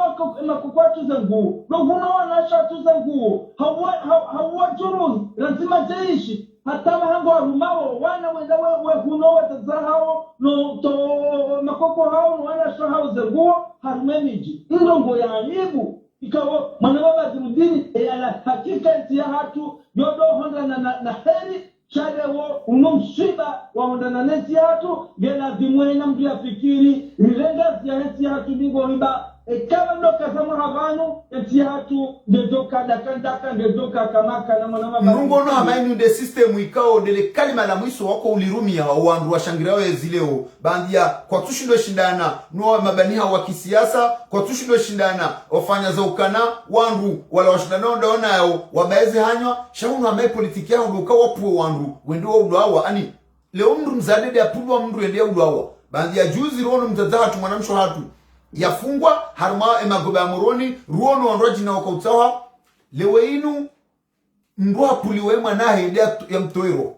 makukwa tuze nguo do huna wanasha tuze nguo hawa juruni lazima jaishi hata wahango warumao wana wenda we huno watazahao no to makoko hao no wana shahao zenguo harumemiji ndongo ya aibu ikawa mwanababa zimudini ala hakika nti ya hatu yodo honda na heri chalewo unomshiba waonda na neti ya hatu gela zimwena mtu ya fikiri rilenga ya neti ya hatu bingo riba kama ndoka sama havanu neti ya hatu ngedoka dakandaka ngedoka kamaka na mwanababa
nungo no hamainu de system ikao dele kalima la mwiso wako ulirumia wandu wa shangirawe zileo bandia kwa tushindo shindana nuwa mabaniha wa kisiasa kwa tushindo shindana wafanya za ukana wandu wala washindana ndaona yao wabaeze hanywa shaunu hamae politiki yao nduka wapu wandu wendo wa uduawa ani leo mndu mzadede ya pudu wa mndu wende ya uduawa bandia juzi rono mzadahatu mwanamsho hatu yafungwa harma emagobe amuroni ruono wanroji na wakautawa lewe inu mruha puliwe mwanahe ya mtoiro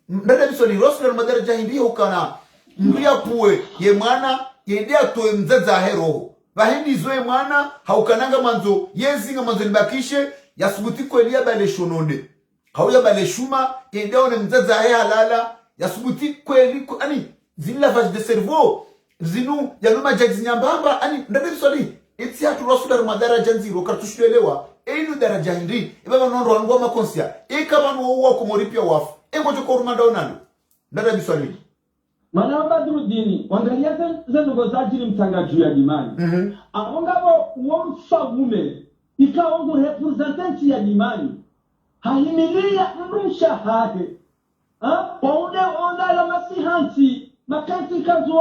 ndada bisoni rosler madaraja hindi ukana mruya puwe ye mwana ye idea towe mzaza hero vahindi zoe mwana haukananga manzo yezinga manzo nibakishe yasubutiko elia bale shononde hauya bale shuma ye idea one mzaza he halala yasubutiko eliko ani zila vache de cerveau zinu yanuma jaji nyambamba ani ndade bisoni iti hatu rosler madaraja nziro kartushuelewa einu daraja hindi ibaba nondo wangu makonsia kama nuwa kumoripia wafu ngojo kwa urumanda onano ndada biswali
mana badrudini wangalia zenu gozajiri mtanga juu ya dimani abongabo womfa wume ikaongo representanti ya dimani haimilia mrusha hade waunde onda la masihanti makanti kazu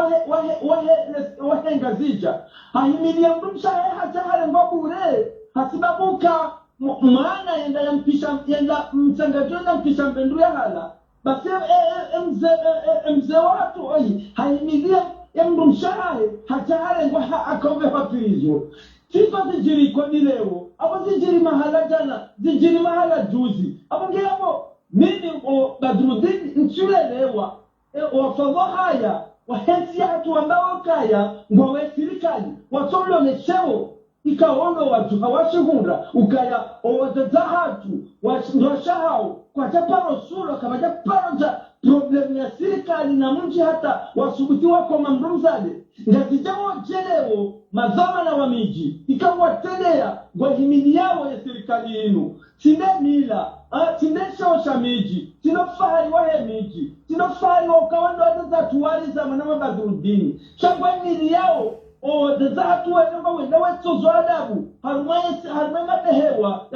wahe ngazija haimilia mrusha hata hale ngobure hasibabuka maana yenda mtangajona mpisha mbendu ya hala basi mze watu oi haimilia mdu msharahe hata hale ngwa akove papirizo Chico zijiri kwa leo abo zijiri mahala jana zijiri mahala juzi abo ngeyabo nini badrudini nchulelewa wafadho haya wahensi hatu ambao kaya ngwawe sirikali watolo leshewo ikaongo watu hawashihunda ukaya owazaza hatu washahao kwa chaparo sura kama chaparo za problem ya sirikali na mji hata wasubutiwa kwa mamrumzade ngatijawo jelewo mazama na wamiji ikawatelea kwa himili yao ya sirikali inu tinde mila tinde shosha miji tino fahari wahe miji tino fahari wa ukawando wazaza tuwali za manama badrudini shangwa himili yao daza hatu wenamba wenda wetsozo adabu harumwe matehewa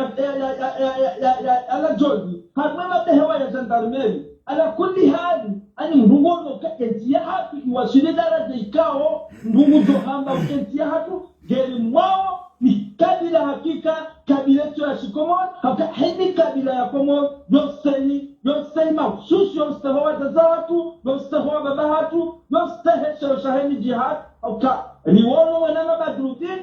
ya ala jodi harumwe matehewa ya jandarmeri ala kulli hali ani mrungono kentia hatu iwashiri daraja ikao ndungu zohamba kentia hatu geri mwao ni kabila hakika kabila yetu ya Shikomor haka hindi kabila ya Komor yosei mahususi yostahoa tazawatu yostahoa babahatu yostahesha shaheni jihad haka riwono wanama Badruddin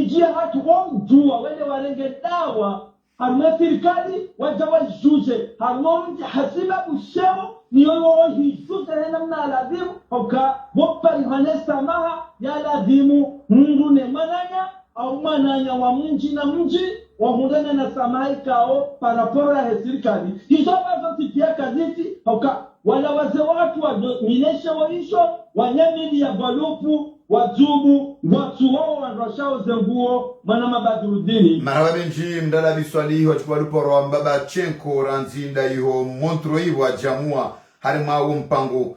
jihad wamjua wale warenge dawa harma serikali wajawajuje harma hasiba bushao niyo hijuje namna lazimu haka wopari hanesa maha ya lazimu mungu ne mananya au mananya wa mji na mji wahundana na samai kao parapora ya serikali hizo bazo titia kaziti haka wala wazee watu wa minesha waisho wanyamili ya balupu wajubu watu wao wanroshao zenguo manama Badruddin
maraba benji mdala biswali wachukua luporo mbaba chenko ranzinda iho montro iwa jamua harima mpango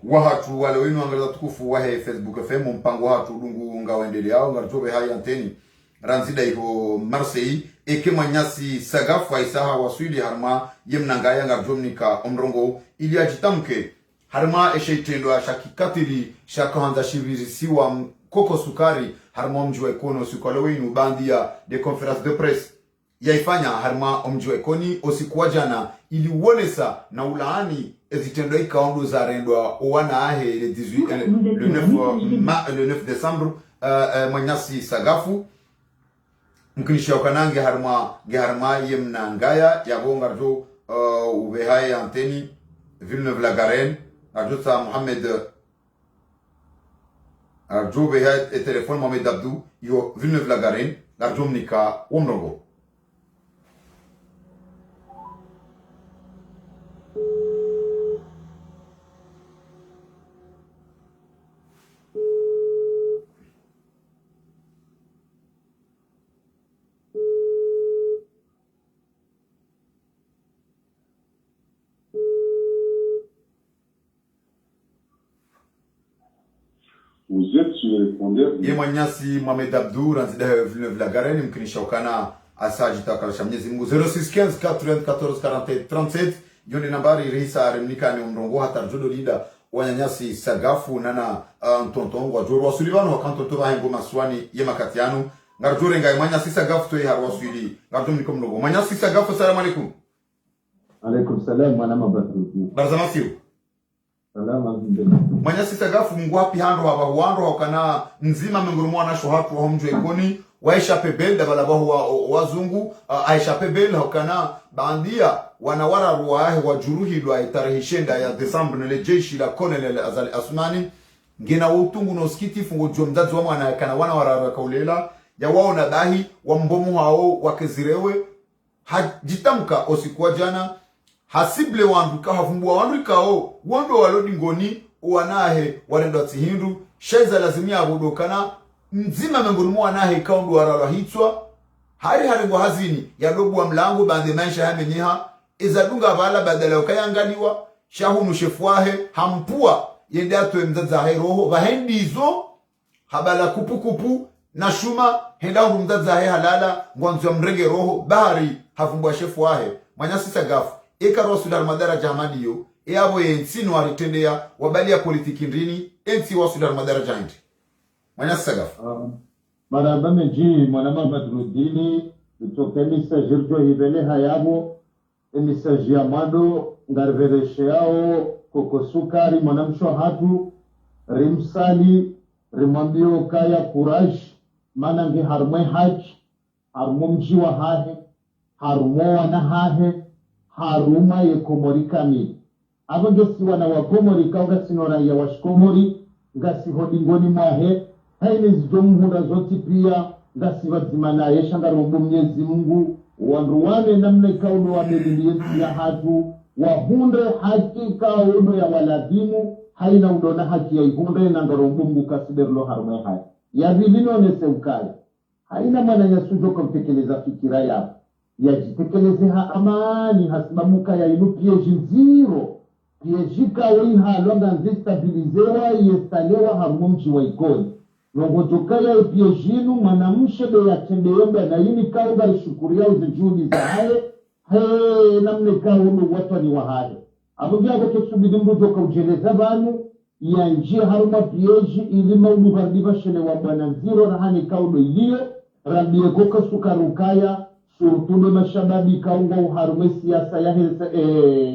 wahatu wale wenu angaliza tukufu wahe Facebook FM mpango wahatu dungu ngawendele yao ngaritobe hai anteni ranzida iho Marseille eke manyasi sagafu aisaha waswili harima yemnangaya ngarjomnika omrongo ili ajitamke harima esheitendo shakikatili shakahanza shibirisiwa koko sukari harima mjua ikono sukale wenu bandia de conference de presse yaifanya harima omjua ikoni osikuwa jana ili uonesa na ulaani ezitendo ikaondo za rendwa owana ahe le 9 décembre manyasi sagafu mkinisha ukanange harima yemnangaya yabongarjo ubehaye anteni Villeneuve-la-Garenne Arjota Mohamed Arjo behaye telefon Mohamed Abdou yo Villeneuve-la-Garenne Arjomnika Omrongo
Vous êtes sur le répondeur.
Yemanyasi Mohamed Abdou ranzida Villeneuve-la-Garenne mkinisha ukana asaji takarasha Mwenyezi Mungu 0615 94 41 37 yoni nambari risa remnika ni mrongo hata jodo lida wanyanyasi sagafu nana ntonton wa joro wasulibano wakanto ba hengo maswani yemakatiano ngarjore ngai manyasi sagafu to har wasuli ngarjum nikom mrongo manyasi sagafu assalamu alaikum.
Alaikum salam mwanama Badruddin
barzamasiu
salama
manyasi sagafu mngwapi hando haba wakana nzima mengurumu na shohatu wa mjwe ikoni waisha pebel da balabahu wazungu aisha pebel wakana bandia wanawara ruwahe wajuruhi lwa itarihishenda ya Desembre nele jeshi la Colonel Azali Asmani ngena utungu no skiti fungo jomdazi wa mwana kana wana warara kaulela ya wao na dahi wa mbomu hao wakezirewe hajitamka osikuwa jana hasible wanduka hafumbua wanduka o wondo walodi ngoni wanahe warendo tihindu sheza lazimia abudokana nzima mengurumu wanahe kaundu warala hitwa hari ngo hazini ya dobu wa mlango bande maisha hamenyeha izadunga vala badala ukayangaliwa shahunu shefwahe hampua yende atwe mzaza roho bahendizo habala kupu na shuma henda hu mzaza halala ngwanzo mrenge roho bahari hafumbua shefwahe manyasi sagafu eka rosudar madara jamadiyo abo yensino aritendea wabali ya politiki ndrini ensi wasudar madara jandi manyasi sagafu
maraba meji mwanama Badruddin itokeni sajirjo hibele hayabo emisaji ya mado ngarvereshe yao koko sukari mwanamsho hatu rimsali rimambio kaya courage mana nge harmwe haji harmo mjiwa hahe harmo wana hahe haruma ye komorikani abo ngesi wana wa komorika ugasinora ya washkomori ngasi hodingoni mwahe haini zijomuhunda zoti pia ngasi wazimana yesha ngarombo Mwenyezi Mungu wanruwane namna ikauno wa melili ya hatu wahunde haki kauno ya waladimu haina udona haki ya ihunde na ngarombo Mungu kasiberlo harumwe hai ya vilino nese ukai haina mana ya sujo kumtekeleza fikira ya jitekeleze ha amani hasimamuka ya inu pieji zero piejika wiha longa nzistabilizewa yestalewa harumo mchi wa ikoni nongotokaya piejinu mwanamshebe ya tembeyembe na yini kaunga rishukuria uzijuni za hae namne kaunu watu ni wa hae abugia goto subidi mbujo kaujeleza banu ya njia haruma pieji ili maudu vardiva shele wa bwana nziro rahani kaudo iliyo rabie koka sukarukaya surtude mashababi kaunga uharume siasa ya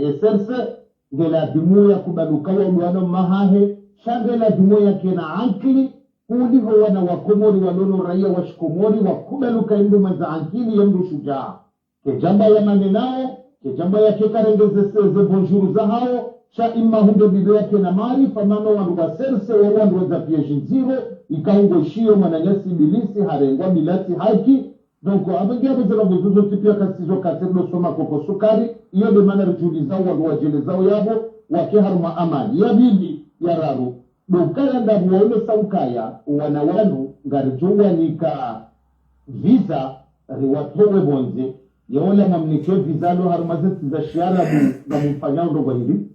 eserse ngela dimu ya kubalukawa uduano mahahe shangela dimu ya kena ankili kuliho wana wakomori walono raia washikomori wakubaluka indu maza ankili yendu shujaa kejamba ya manenao kejamba ya kekarengeze seze bonjuru za hao cha ima hunde bido yake na maarifa mano wandu wa serse wa wandu weza pieji nziro ikaungo shio mananyasi bilisi harengwa milati haki donc abangia bezela bozuzo tipia kasizo kasendo soma koko sukari iyo de mana rujuli zao wandu wajele zao yabo wake haruma amani ya bili ya raru dokaya ndabu waule saukaya wana wanu ngarijuwa nika visa riwatowe bonze yaola mamnikyo visa lo harumazeti za shiara na mfanyao ndogo hili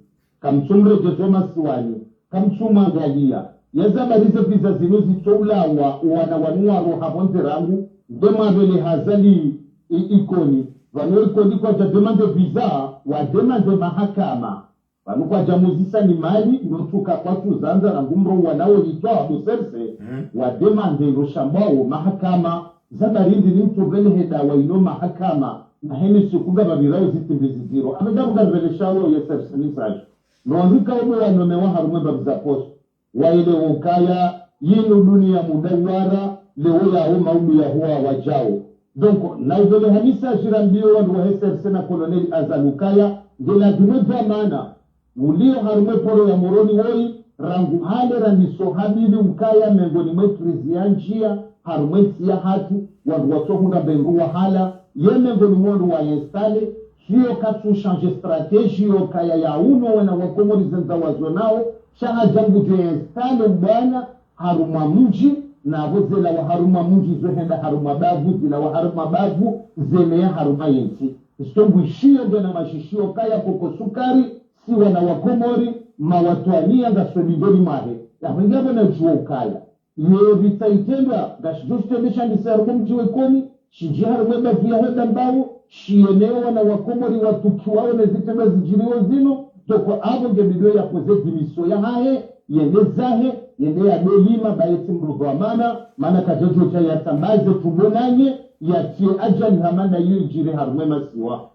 kamchumre jezoma siwani kamchuma galia yazabarize visa zinu zitoulawa wana wanua roha bonze rangu dema vele hazali ikoni vanu ikoni kwa jademande visa wa demande mahakama vanu kwa jamuzisa ni mali notuka kwa tuzanza na ngumro wanao hitoa abuserse wa demande roshambao mahakama zabarindi ni mtu vele heda wa ino mahakama na hene sikuga babirao zitimbizi ziro amedamu vele shawo yeserse nisaji Nwandika ume wanomewa harume babiza posto. Waile ukaya yinu dunia mudawara lewe ya huma udu ya huwa wajao. Donc, na uvele hamisa jirambio wandu wa heser sena koloneli azalukaya gela dumeja mana. Ulio harume poro ya moroni woi rangu hale randiso habili ukaya mengoni mwe krizianjia harume siya hatu wandu watohunda bengu wa hala ye mengoni mwandu wa yestale hiyo katu change strategy yo kaya ya uno wana wakomori zenza wazonao shaha jambu jestale mbwana haruma mji na vozela wa haruma mji zohenda haruma bavu zila wa haruma bavu zele haruma yensi istongu ishio gena mashishio kaya koko sukari si wana wakomori mawatuania nga solidori mahe ya mingabo na juo kaya ye vita itendwa gashijuste besha nisarumu mji wekoni shijihar weba vya heda mbao shieneo na wakomori watukiwao na zitema zijiriwa zino toko abo ngebido ya kuze dimiso ya hae yenezahe yene ya dolima bayeti mrugo wa mana kajojo cha yatambaze tubonanye ya tie ajali hamana yu jiri harumema siwa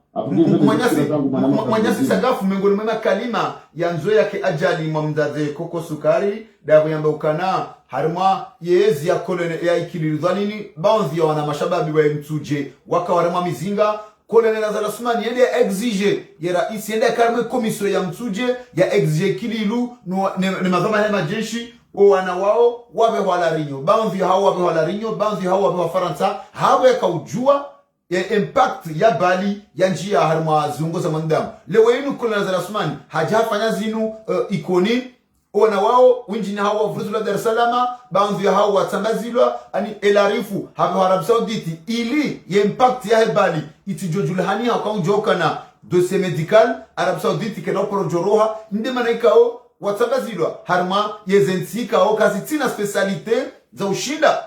Mwanyasi Sagafu mengoni mwema kalima ya nzo yake ajali mwamdade koko sukari dabu yamba ukana harima yeezi ya kolone ya ikilirizwa nini baonzi ya wana mashababi wa mtuje waka warema mizinga kolone na zalasumani yende ya exige ya raisi yende ya karme komisio ya mtuje ya exige kililu ni mazama ya majeshi wana wao wabe wala rinyo baonzi hao wabe wala rinyo baonzi hao wabe wa Faransa hawe kaujua ya impact ya bali ya njia harma zungoza mandamu lewe inu kolona za rasmani hajafanya zinu ikoni wana wao winjini hawa wafuruzula Dar es Salaam baadhi hao watambazilwa ani elarifu hapa Arab Sauditi ili ya impact ya bali itijojulhania kwa unjoka na dossier medical Arab Sauditi kena projoroha ndema naikao watambazilwa harma yezentika au kazi tina specialite za ushida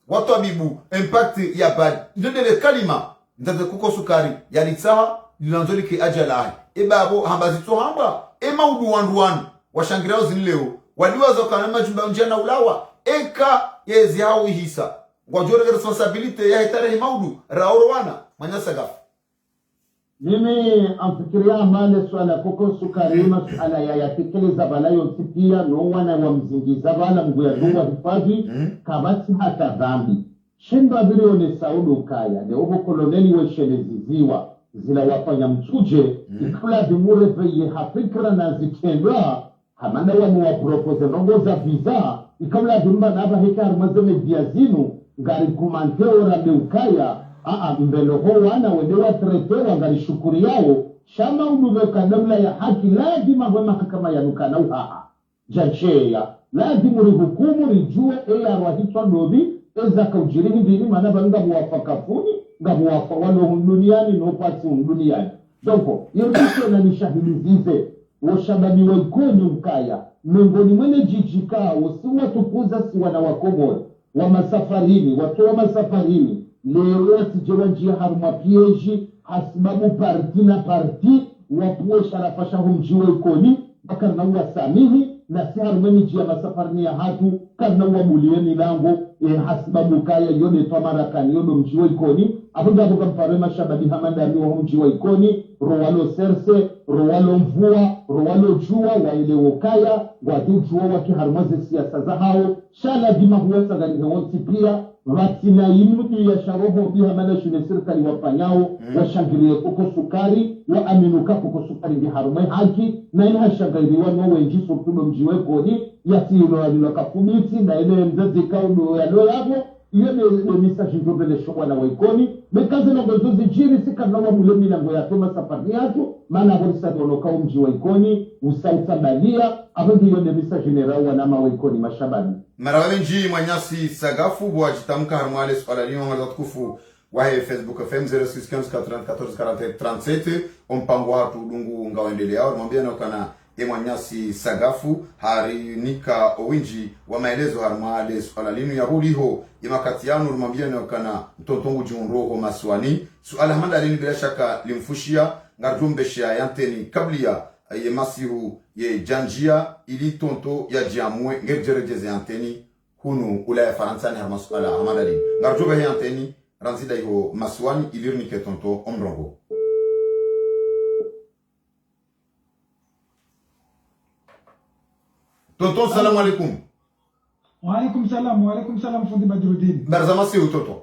watu abibu impact ya bali ndele kalima ndaze kuko sukari ya litsaha linanzoli ki ajala ebabo hambazito hamba maudu wanduwan washangirao zinleo waliwazo kana majumba njana ulawa eka yezi hao hisa ngwajore responsibility ya hetare maudu raorwana Mwanyasagafu
mimi amfikiria male swala koko sukari masuala ya yatekeleza balayo tipia no wana wa mzingiza bala mguya duwa hifadhi kabati hata dhambi shimba bilioni saudu kaya de obo koloneli we sheleziziwa zila wafanya mtuje ikula dimure veye hafikra na zitendwa hamana wanu wa propose nongoza visa ikabla dimba naba hekar mazeme diazinu ngari kumanteo rabe ukaya mbelo ho wana wendewa tretewa ngari shukuri yao shama uduveka damla ya haki lazima wema kama yanukana uhaha jacheya lazima rihukumu rijue eya rahitwa dobi eza kaujirihi bini manaba nga muwafakafuni nga muwafa wano duniani no pasi duniani donko yotisho na nishahilizize washababi wa ikoni mkaya mengoni mwene jijika wasiwa tukuza si wana wakomori wa masafarini watu wa masafarini leo sijewa njia haruma pieji hasibabu parti na parti wapuwe sharafasha humjiwe ikoni bakar na uwa samihi na si harume miji ya masafari ya hatu kana uamulieni lango hasibabu kaya yone twamarakani yodo mji wa ikoni abuga abuga mpare mashabadi hamanda wa mji wa ikoni rowalo serse rowalo mvua rowalo jua waile wokaya wajujua wakiharumaze siasa za hao shala dima huwa sagani hewonsi pia vatina imudi ya sharoho biha mana shune serikali wafanyao washangirie kuko sukari wa aminuka kuko sukari ndi harumai haki na ina shangiriwa no wenji sokudo mjiwe kodi yatino alilo kafumiti na ile mzazi kaudo ya lo yabo iyo ne message njobele shokwa na waikoni mekaze na gozozi jiri sika na mule milango ya toma safari yatu maana bolisa donoka mji waikoni usauta balia abundi iyo ne message general wana mawaikoni mashabani
marawenji mwanyasi sagafu bwa jitamka harmale swala lino ngaza tukufu wa Facebook FM 0615944037 ompango hatu dungu ngawendelea mwambia nakana mwanyasi sagafu harinika owinji wa maelezo harmale swala lino ya huliho imakatiano mwambia nakana mtontongu junroho maswani suala hamanda lini bila shaka limfushia ngarjumbesha yanteni kablia ye masihu ye janjia ili tonto ya jamwe ngerjerejeze anteni hunu ulaya faransani har masuala hamadali ngarjobe he anteni ranzida iho maswani ilirnike tonto omrongo tonto salamu alaikum.
Wa alaikum salam fundi Badruddin.
Barzamasi utoto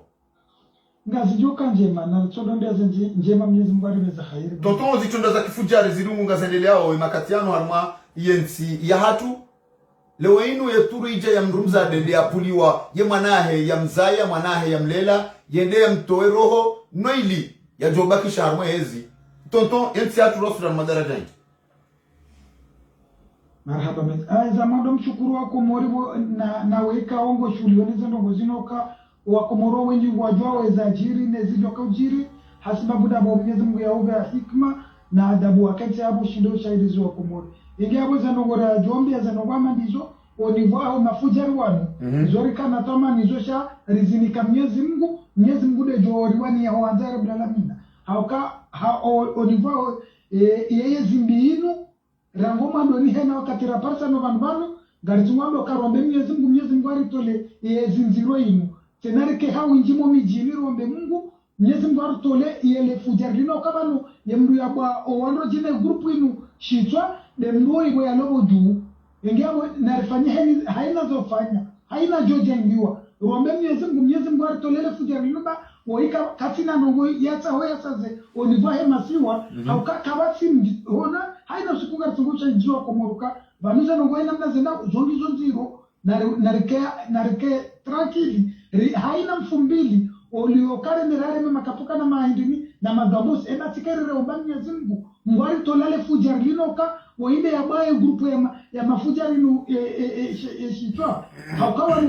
ngazijoka njema na tsodonda njema Mwenyezi Mungu arimeza khairi
tonto zichonda za kifujari zirungu ngazendeleo imakatiano harma yensi ya hatu leo inu yeturu ija ya mrumza dende ya puliwa ye mwanahe ya mzaya mwanahe ya mlela yende ya mtoe roho noili ya jobaki harma hezi tonto yensi hatu rosura madarajani.
Marhaba met zamando mshukuru wako moribo na weka ongo shuli weniza ndongo zinoka wakomoro wengi wajua wezajiri nezijoka ujiri hasibabu dabo Mwenyezi Mungu ya uga hikma na adabu wakati hapo shindo shahidi wa komoro ingi hapo zanongora jombi ya zanongama ndizo onivao mafujari wanu zori kana toma nizosha rizinika Mwenyezi Mungu de jori wani ya wanzara bilalamina hauka onivao yeye zimbiinu rangoma ndoni hena wakati raparsa no vanvano garizumwando karombe Mwenyezi Mungu aritole zinziro inu tenarike hau njimo mijini rombe Mungu Mwenyezi Mungu aritole yele fujarlino kabano yemru yabwa owando jine grupu inu shitwa demro ibo ya lobo juu engabo narifanya haina zofanya haina joje ndiwa rombe Mwenyezi Mungu aritole fujarlino ba oika katina nongo yata hoya saze onivahe masiwa hauka kabati hona haina sukuga tungusha jiwa komoruka banuza nongo ina mnazenda zonziro narike tranquili haina mfumbili oliokare mirare makapuka na mahindini na magabosi ena tikerere obani ya Mungu ngwari tolale fujarlino ka wainde ya bae grupu ya mafujarinu shitwa haukawa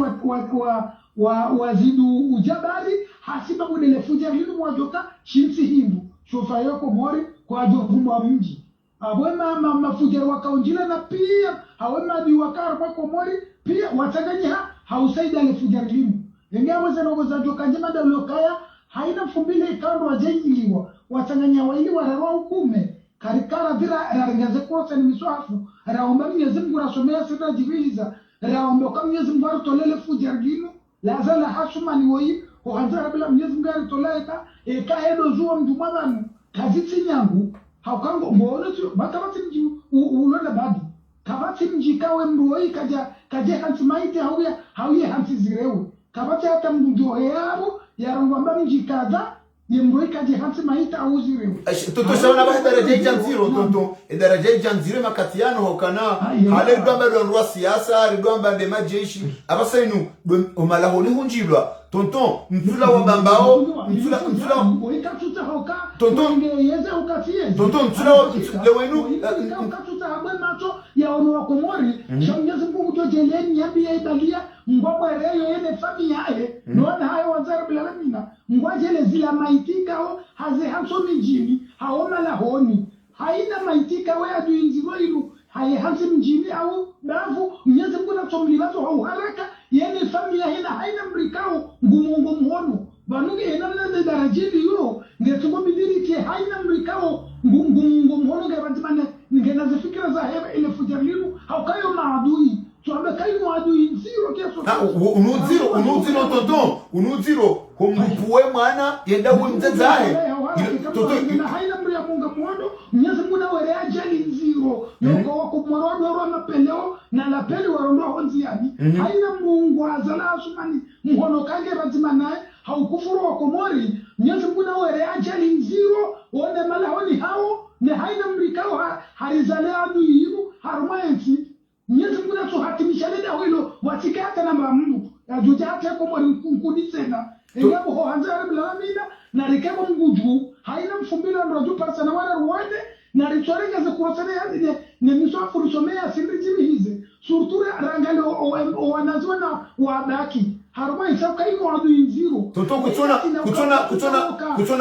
wazidu ujabari hasiba budele fujarlino mwajoka shinsi hindu shofa yako mori kwa jovumwa mji abwema mafujar wakaunjila na pia hawema di wakara kwa mori pia wataganya hausaida le fujarlino Engawa zanogo za joka njema da lokaya haina fumbile ikando wajengiliwa watanganya waili wararwa ukume karikara vira raringaze kwa ni miswafu raomba Mwenyezi Mungu rasomea sita jiviza raomba kwa Mwenyezi Mungu atolele fujargino lazala hashuma ni woi kuanza bila Mwenyezi Mungu atoleka ekaedo zuwa mtumabanu kaziti nyangu haukango mbona tu bakabati mji ulona badi kabati mji kawe mruoi kaje hansimaiti hauye hansi zirewe kabati hata mndio yao yarongwa mji kaza yemroika je hansi maita auzirewe
toto shaona ba daraja janziro tonto daraja janziro makatiano hokana hale dwamba ndo siasa ridwamba de majeshi abasainu omalahoni hunjilwa tonto mfula wa bambao mfula
oikatuta hoka
tonto
ngeyeze ukatie
tonto mfula lewenu
ukatuta habwe macho ya ono wa komori Mwenyezi Mungu jojeleni yabi ibalia ngwa reyo yene familia yae nona hayo wazara bila mina ngwa jele zila maitika ho haze hanso mjini haona lahoni haina maitika we adu inziro ilu haye hansi mjini au bavu Mwenyezi Mungu natomlibazo au haraka yene familia hina haina mrikao ngumungu mhono banuge enamna de darajili yo ngetugo bidiri ke haina mrikao ngumungu mhono ngabantimane ngena zifikira za heba ile fujarlimu haukayo maadu
unuziro tonton unuziro kumpuwe mwana yenda uwe mzazae
toto na haina mria munga muondo mnyezi muna were ajali nziro yoko wako mwarodo wa mapeleo na lapeli warondo honziani haina mungu azala asumani mhono kange razima nae haukufuru wako mori mnyezi muna were ajali nziro one malahoni hao ne haina mrikao harizale adu yiru harumayensi mnyezi muna so hatimisha leda wilo watika hata na mamungu ya juja hata kwa mori mkudisena Engabo ho hanzara bilamina na rekebo mguju haina mfumbila ndoju parsa na wala ruwande na ritwarega za kurosane ya ne miswa furusomea sindijimi hizi surtura rangale o wanazona wadaki haruma isaka iko wadu inziro
toto kutona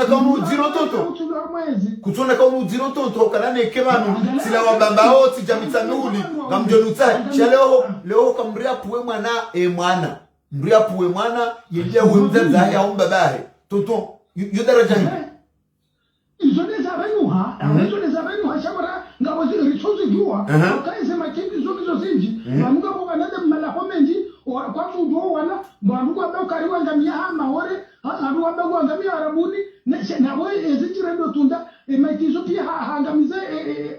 kaunu zero toto kutona kaunu zero toto kanane kebanu sila wabambao tijamitanuli ngamjonutai leo kamria puwe mwana mwana mbria puwe mwana yende uwe mzazahe au mbabahe toto yudaraja hivi
izoneza benuha shamara ngawazi richozi jua wakaise makindi zokizo zinji wanuga kwa nade mmalaho menji kwa fujo wana mbanduga ba kariwa ngamia hama ore aruwa ba ngamia arabuni na we ezinjire ndo tunda makizo pia hangamize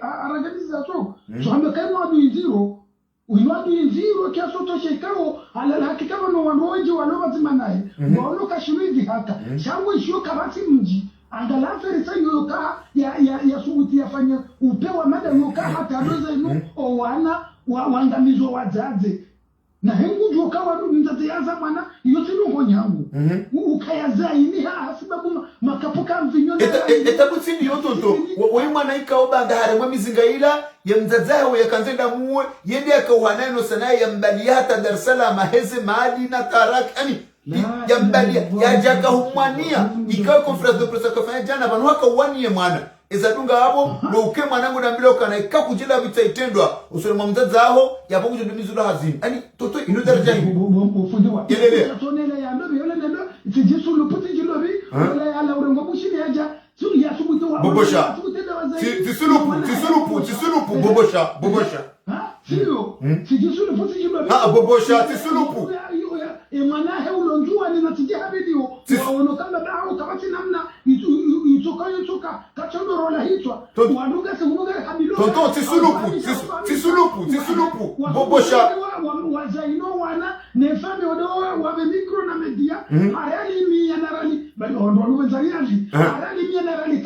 arangamiza so hambe kai mwa inziro uinwadu inziro kia soto shekao ala hakika wano wanonji waloba zimanae waonoka shuridi haka shangu ishio kabati mji angalaferi sa yoka ya subuti ya fanya upewa mada yoka hata roza inu o wana wangamizo wazaze na hengu joka wadu mzaze yaza mwana yote nuho nyangu ukayaza ini haa sababu makapuka mvinyona
etabutini yototo waimwana ikaoba ngahare mwemizinga ila ya mzazahe ya kanzenda muwe yende ya kawanano sanaye ya mbalia hata Dar es Salaam heze maadi na taraki ani ya mbalia ya jaka humwania ikawa conference de presse kafanya jana banu haka uwanie mwana ezadunga hapo lo uke mwanangu na mbiloka na ikakujila vita itendwa usole mzazaho ya bongo ndimizo hazini ani toto ino daraja
ufundiwa yelele sonele ya ndo yole ndo sijisu luputi jilobi wala ya la urengo bushini aja ya subuto wa
bobosha tisulupu bobosha
sio sijisu luputi jilobi
bobosha tisulupu
mwana he ulonjua ni natija video waono kama bao kabati namna itoka kachondo rola hitwa wanduga semuga kabilo
toto tisulupu bobosha
wazaino wana nefame odoa wa mikro na media hayali mi yanarali bali ondo wenzaliaji hayali mi yanarali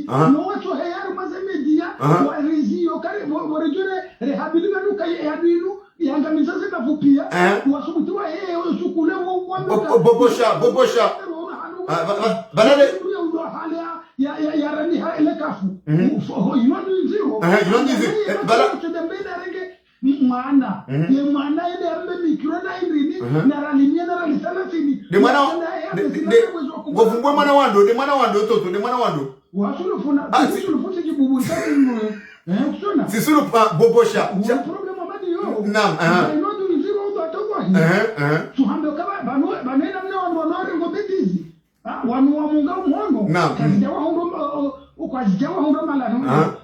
30 no wacho hayari maze media wa rizio kare borejore rehabilima nuka yadinu yanga mizazi na vupia wasubutiwa usukule
bobosha balale
ya rani ile kafu inonziro
bala
mwana ile ambe mikro na irini na ralimia na ralisalathini
de mwana govumbwe mwana wando toto de mwana wando
wasulufuna wasulufuna jibubu sana kusona
sisulupa bobosha
problem amani yo
naam
inodu nziro ndo atogwa tuhambe kama banena mna wanonore ngobetizi wanu wa munga mwono kazijawa hondo ukwazijawa hondo mala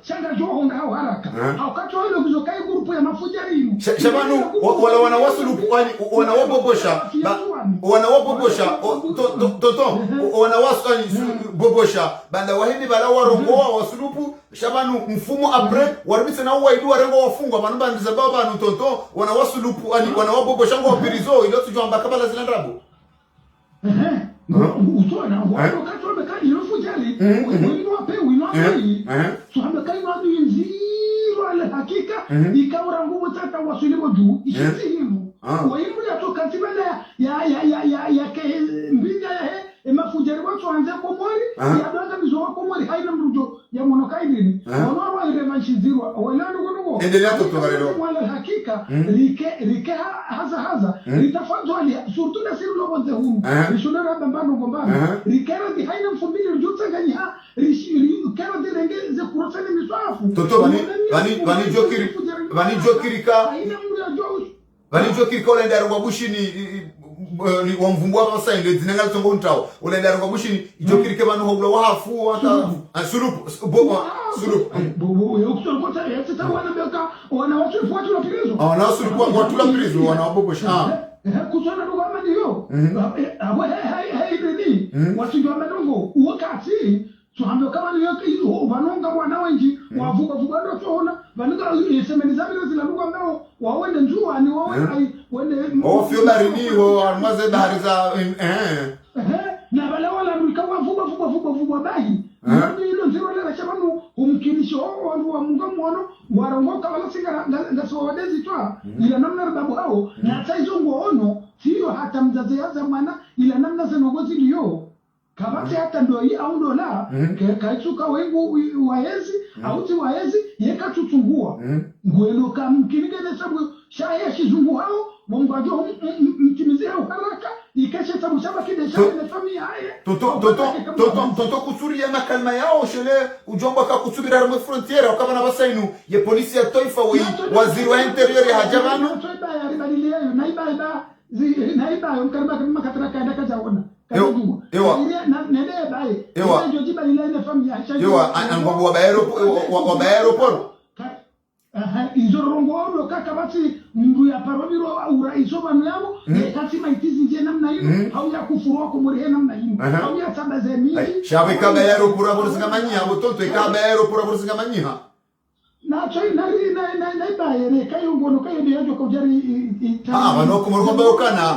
shanga jo hondo haraka haukacho ile kuzokai grupu ya mafuja rinu
shabanu wala wanawasulupu wanawabobosha toto wanawasani bobosha banda wahini bala warongoa wasulupu shabanu mfumo apre waribise na uwaidu warengo wafungwa manumba ndizababa anu toto wanawasulupu wanawabobosha ngo pirizo ilo tujamba kabala zilandrabu
utona wano kacho beka ilofujali winwapi so hameka inwadu inziro ala hakika ikawra ngumu tata wasulimo juu ishiti himu waimu ya toka tibala ya ke mbinga ya he mafujari watu wanze komori ya doanga mizo wa komori haina mrujo ya monokai nini wanoro ile manshizirwa wala ndugu
endelea tutogarelo
wala hakika like haza litafadhali surtout na siri loboze hunu rishonera bambano gombana rikera di haina mfumbili rujutsa ganyiha rikera di rengeze kurosene miswafu
toto bani jokirika
haina mrujo
vanijokirika unaenda rwabushini ni wamvumbwa basa ile zinanga tsongo ntao unaenda rwabushini jokirike banu hobla wafu wata sulupu
bobo yokutokota yatata wana beka wana watu fuatu la prizo
na sulupu watu la prizo wana wabobosha
kusona ndo kama ndio abo hai nini watu ndio madongo wakati tuambie kama ni yote hizo vanonga bwana wengi wavuga vuga ndo tuona vanonga semeni zabiro zila lugha ambao waende njua ni wawe wende
fio barini wo armaze bahari za
na wale wala rikawa vuga bai ndio hilo ndio ile rashabanu umkinisho wa mungu mwono warongoka wala singa ngasowadezi twa ila namna babu hao na hata hizo ngono sio hata mzazi yaza mwana ila namna zenogozi ndio kabati hata ndo hii au ndo la kaituka wengu waezi au ti waezi yeka tutungua ngwelo kamkinige na sababu shaya shizungu hao mungu ajo mtimizia haraka ikesha sababu shaba kidesha na familia haya
toto kusuri ya makalma yao shele ujomba ka kusubira mu frontiere wakaba na basainu ya polisi ya taifa waziri wa interior ya hajamano
naiba yomkarba kama katraka kada kajaona
angongo wa aeroport
izorongo kaka basi mndu ya parobiro uraiso banu yabo kati maitizi je namna hiyo au ya kufurua kumuri namna hiyo au ya sabaze mingi
shabe kaba aeroport aborzinga manyiha botonto kaba aeroport aborzinga manyiha
na choi na baere kayo ngono kayo ndio kwa jari
wanoko morokomba ukana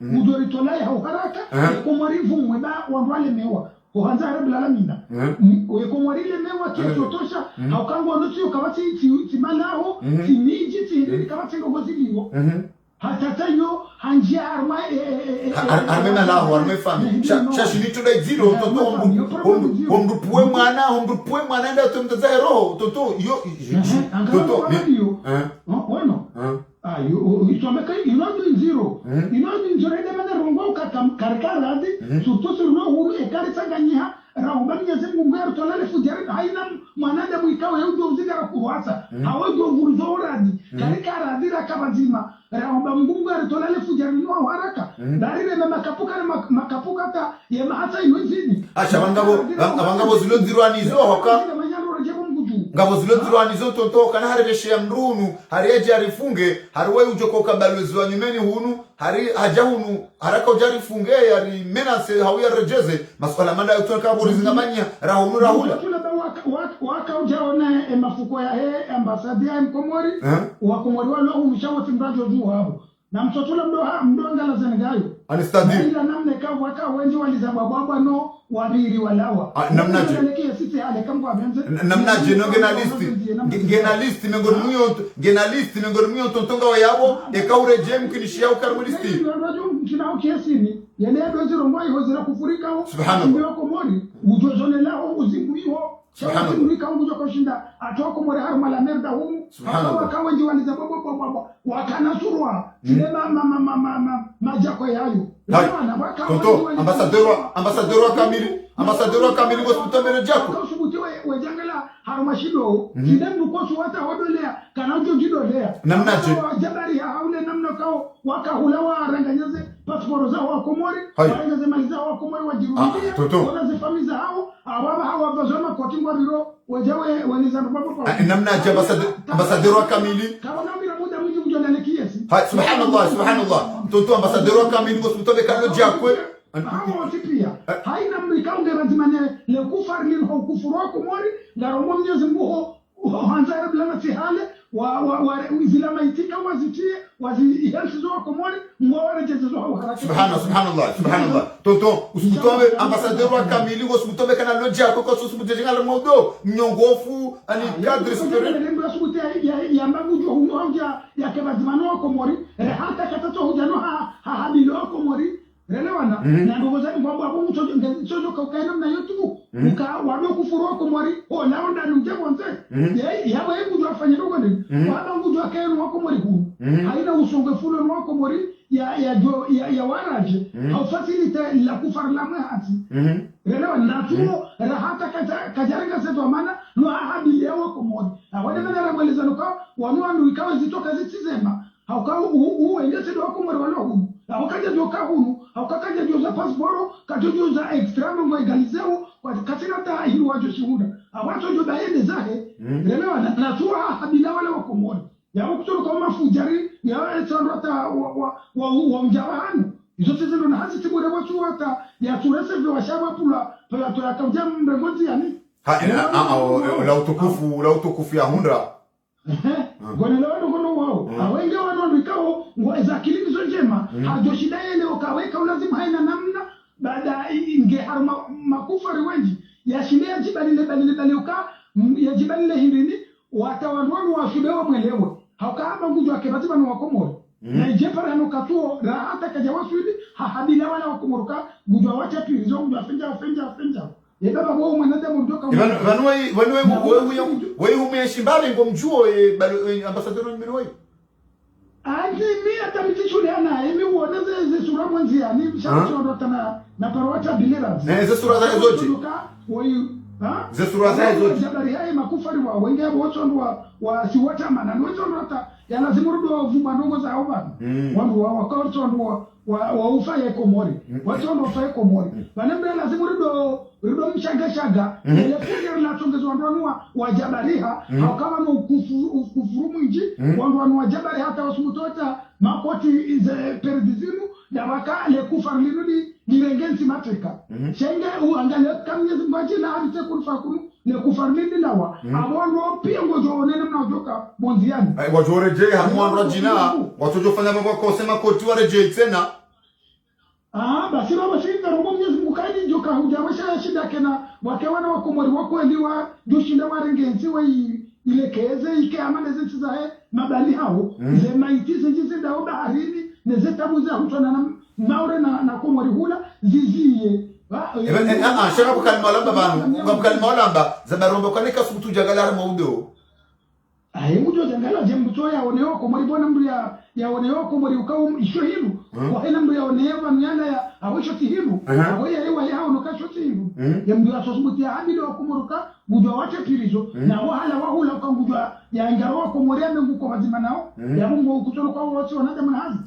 mudori tolai hau haraka kumari vumwe ba wandwale mewa kuhanza harabu lalamina kumwarile mewa kesho tosha haukangu anusi ukawati timalaho timiji tindini kawati ngogozi liwo hatata yo hanjia
arme malaho arme fami shashinitu da zero toto homdupue mwana nda tumtaza roho toto yo toto
bueno itomeka inodi zero inodi zero ide mana rongo karkara adi surtout sur no huru ekari sanganyiha raumba nyeze mungu ya tolale fujari haina mwanada mwikawa yudo uzigara kuwasa hawajo vurzo radi karkara adi rakabazima raumba mungu ya tolale fujari no haraka darire na makapuka ta ya mahata inozidi
acha bangabo zilo zero anizo hoka ngabo zilo zirwanizo tonto kana harereshe ya mrunu hariyeje arifunge hariwe ujoko kabalozi wa nyumeni hunu hari hajahunu haraka ujari funge yari menase hauya rejeze maswala manda yutoka borizi ngamanya rahunu rahula
waka ujaona mafuko ya ambasadi ya mkomori wakomori wale umshawati mrajo juu hapo na mtotula mdo ngala Senegal
anistadi
ila namne ka waka wengi walizaba baba no wabiri walawa
namnaje
sisi ale kama benze
namnaje no genalisti mengoni myo tontonga wa yabo ekaure jem kinishia ukarmulisti
ndio kinao kiasini yale dozi rombai hozira kufurika
subhanallah
komori ujozone lao uzinguiho subhanallah ungujo kushinda atoko more harma la merda humu akawa wengi walizaba baba wakanasurwa kile majako yayo
tonto ambassadeur wa kamili hospital jako
kusubuti wejangala harumashido kidembu ko suwata hodolea kana ujo jidolea
namnaje
jabari haule namna kao wakahulawa ranganyaze passport zao wa Komori waanze maliza wa Komori wajirudia wanazifamiza hao hawa vazoma kotingwa biro wajawe walizana baba
namnaje ambassadeur wa kamili
kaona bila muda mwingi mjondane kiasi
subhanallah tonto ambassadeur wa kamili hospital kalo jakwe
hawa tipia haina mlikaunde razimane le kufarlin ho kufuru Komori ngarongo Mwenyezi Mungu hanzara bila tihale wa zilama itika wazitie wazihelsizo Komori mwarejezo haraka
subhanallah tonto usukutobe ambassadeur wa kamili usukutobe kana loja ko usukutobe ngala modo mnyongofu ani cadre superieur
ndio usukutobe ya mabujo hunoja ya kebazimano Komori hata katato hujano habilo Komori relewana na ndugu zangu kwamba hapo mtoto kaikaenda na YouTube wado kufuru Komori naonda nje bonze yabo hebu tuafanye dogo nini wado ngujo akaenu wako Komori huu haina usonge fulo wa Komori ya waraje au facilite la kufarla mahati relewana na tuo hata kajaranga zetu amana no habili ya Komori awade na ramaliza nuka wanwandu ikawa zitoka zitizema haukao uendese do Komori walo huu haukaja joka huu haukakaja joza passport katojoza extra ngo egalizeo kwa katina ta hiru wajo shuhuda awacho joda ende zake elewa na tuwa habila wale wa Komori ya ukutoro kama fujari ya tsondota wa mjawanu izo tizilo na hasi tibure watu wata ya turese vyo washaba pula to yakauja mbengozi yani
la utukufu ya hundra
ngone leo ngono wao awenge wana vikao ngweza kilimizo njema hajoshida yele ukaweka lazima haina namna baada inge harma makufari wengi yashilia jibalile uka ya jibalile hindini watawanwanu washudewa mwelewe haukaaba ngujo wake batiba ni wakomoro na ijepara ya nukatuo rahata kajawaswili hahadila wala wakomoruka ngujo wacha pirizo ngujo afenja yedaba wao mwanada mdoka
wewe umeshimbale ngomjuo ambassadeur nimewe
aje mimi atamitichule ana mimi uoneze ze sura mwanzia ni mshachondota na parwata bilera
ze sura za zote ze sura za zote
jabari hai makufari wa wenge wocho wa siwata mana nocho ndota ya lazima rudo vuma ndongo za oba wandu wa kaocho ndo wa ufaye komori wacho ndo ufaye komori banembe lazima rudo mshaga ile fundi la tongezwa ndo wa jabariha au kama no kufuru mwinji wandu wa jabari hata wasumutota makoti ize perdizinu na waka le kufarlinu ni rengensi matrika shenge uangalia kamye zimbaji na hadi kunfa kunu le kufarlinu lawa abondo pia ngojo onene mnajoka bonziani
wajoreje hamwandu jina watojofanya mambo kwa sema koti wareje tena
basi baba shinda robo Mwenyezi Mungu kaidi joka hujawasha shida kena wakewana wakomori wako eliwa dushinda warengensi wa ilekeze ike amane zetu zae mabali hao ze maitize jize daoda harini neze tabuza hutona na maure na komori hula ziziye
shaka bukalima lamba banu bukalima lamba zabaromba kaneka subutu jagala maudo
mujo jangala jembuto ya oneo komori bona mbu ya oneo komori ukao isho hilu kwa hena mbu ya oneo banyana ya awesho tihilu awoya ewa ya ono kasho tihilu ya mbu ya sosubuti ya hadi wa komoruka mujo wache pirizo na wahala wahula kwa mujo ya ngaro wa komori ya mengu kwa mazima nao ya mungu kutoro kwa wote wanaja manahazi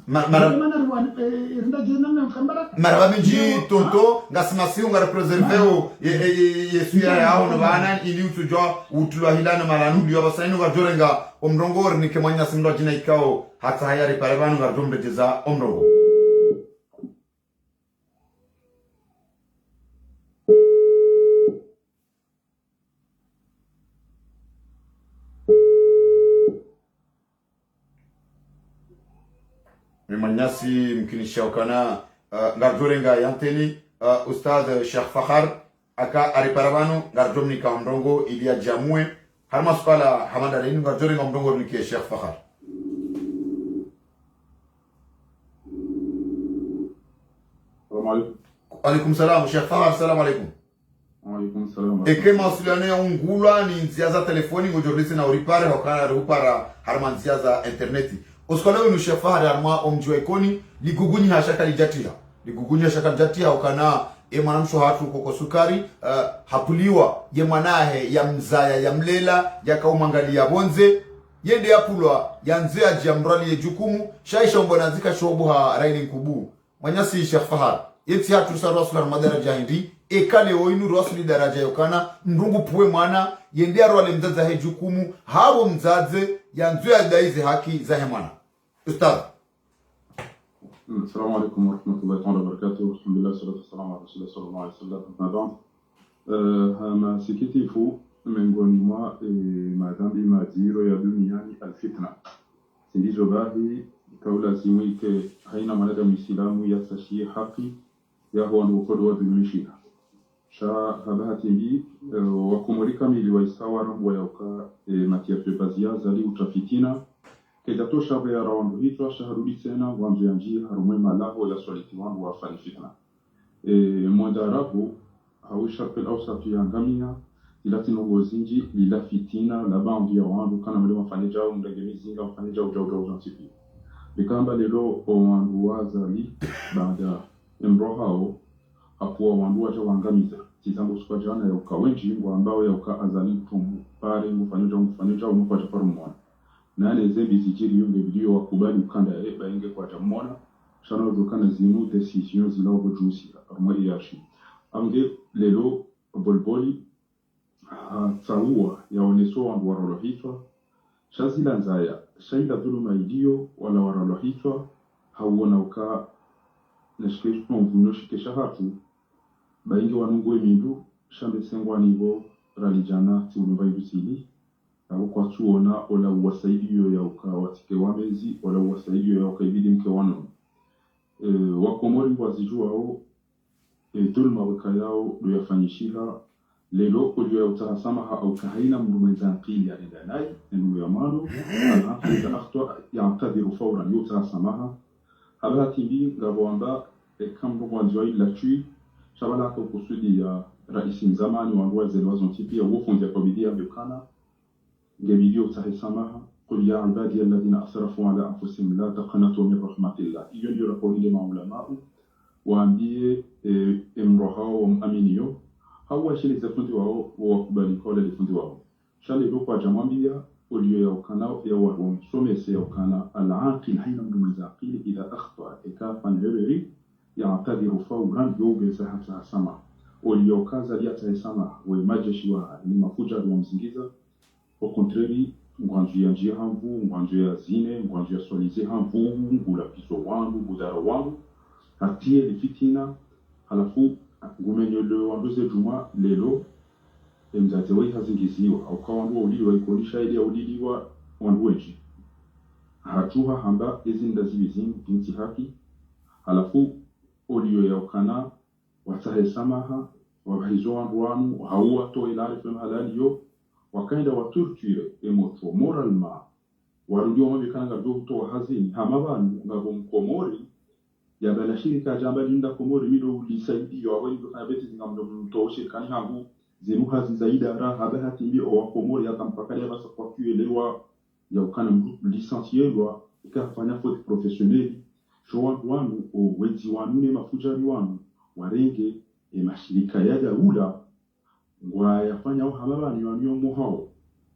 rinda jena mkambara
marabamiji tonto ngasimasi unga represerveo yesu ya yao no bana ili utujwa utulwa hilana maranu liyo basainu gajorenga omrongor ni kemanya simdo jina ikao hata hayari parabanu garjombe jeza omrongo mimanyasi mkinishaukana garjorenga yanteli ustad Sheikh Fakhar aka ariparabanu garjomni ka omrongo ilia jamue harma sukala hamada reinu garjorenga omrongo ni ke Sheikh Fakhar alaikum salam Sheikh Fakhar salam alaikum
Alaikum salam.
Eke mawasiliano ya ungula ni njia za telefoni ngojorlisi na uripare wakana rupara harma njia za interneti. Uskala wenu Sheikh Fakhar harma omjua ikoni ligugunyi hashaka lijatiha. Ligugunyi hashaka lijatiha wakana mwanamsho hatu koko sukari hapuliwa ye mwanahe ya mzaya ya mlela ya kaumangalia bonze yende yapulwa ya nzea jamrali ye jukumu shaisha mbonazika shobuha raini nkubu. Manyasi Sheikh Fakhar yeti hatu sa rasular madaraja hindi ekale oinu rasuli daraja yokana ndungu puwe mwana yende arwale mzaza he jukumu habo mzaze ya nzea daize haki za he mwana. Ustaz
Assalamu alaikum wa rahmatullahi wa barakatuh. Alhamdulillah salatu wassalamu ala rasulillah sallallahu alaihi wasallam. Hama sikitifu miongoni mwa madhambi maziro ya duniani alfitna. Sindizo bahi kaula simwike haina manada muislamu yasashie haki ya huwa ndukodo wa dhulumishina. Sha habahati mbi wakumurika mili wa isawara wa yauka matia prebazia zali utafitina kedato shabe ya rawandu hitwa shaharudi tena wanzu ya njia harumwe malaho ya soliti wangu wa fani fitna. Mwanda arabu hawisha pel ausatu ya ngamia ilati nungo zinji lila fitina laba ya wandu kana mwede wafanija umdegemi zinga wafanija ujau zansipi. Bikamba lelo wandu wazali baada mbrohao hakuwa wandu waja wangamiza tizambo sukwa jana ya uka wenji ambao ya uka azali kutumu pare mfanija unupacha paru mwana nane zembi zijiri yunge video wakubali ukanda bainge kwa jamona shana udukana zinu decision zila wabujusi aruma iyashi amge lelo bolboli tsaua ya oneso wandu warolo hitwa shazila nzaya shaila dhuluma iliyo wala waralwahitwa hauona uka nashikeshwa mvuno shikesha hatu baingi wanungu emindu shambe sengwa nibo ralijana tiulumba idusili au kwa tuona wala uwasaidiyo ya uka watike wamezi wala uwasaidiyo ya uka ibidi mke wano wakomori wazijua au dhulma waka yao do yafanyishiha lelo ulio utasamaha au kahaina mrumenza pili aenda naye ndio yamano alafu akhto ya'tadiru fawran yutasamaha habati bi ngabwamba kambo mwanzo ila tui shabala ko kusudi ya rais mzamani wa ngwaze wazonti pia wofunja kwa bidii yabukana ngebidio utahisamaha qul ya ibadi alladhina asrafu ala anfusihim la taqnatu min rahmatillah hiyo ndio rapodi ya maulama waambie emrohao aminiyo hawa shile zafundi wao wakubali kole lifundi wao shale kwa jamambia ulio ya ukanao ya wao somese ya ukana al-aqil haina mdumiza aqili idha akhta ikafa niriri ya'tadiru fawran yubisa hata sama ulio kaza liata sama wa majeshi wa ni mafuja wa mzingiza au contraire ngwanzu ya njia hamvu ngwanzu ya zine ngwanzu ya solize hamvu ngula piso wangu budara wangu hatie lifitina halafu gumenyo le wanduze juma lelo emzatewe hazingiziwa au kwa wandu uliliwa ikolisha ile uliliwa wandu wengi hatuha hamba ezinda zibizin binti haki halafu ulio ya ukana watahe samaha wabahizo wandu wanu hauwa to ilari fema halaliyo wakaenda waturture emoto moralma warudio mabikanga doto hazini hamabanu ngabo mkomori ya bala shirika jamba linda komori mido lisaidiyo awali kufanya beti zingamdo mto shirikani hangu ziruha zizaida raha bahati mbi o komori ya tampakali ya basa kwa kuelewa ya ukana licencielwa ikafanya faute professionnelle showa wanu o wezi wanu ne mafujari wanu warenge mashirika ya daula ngwa yafanya au hamabani wanyo muhao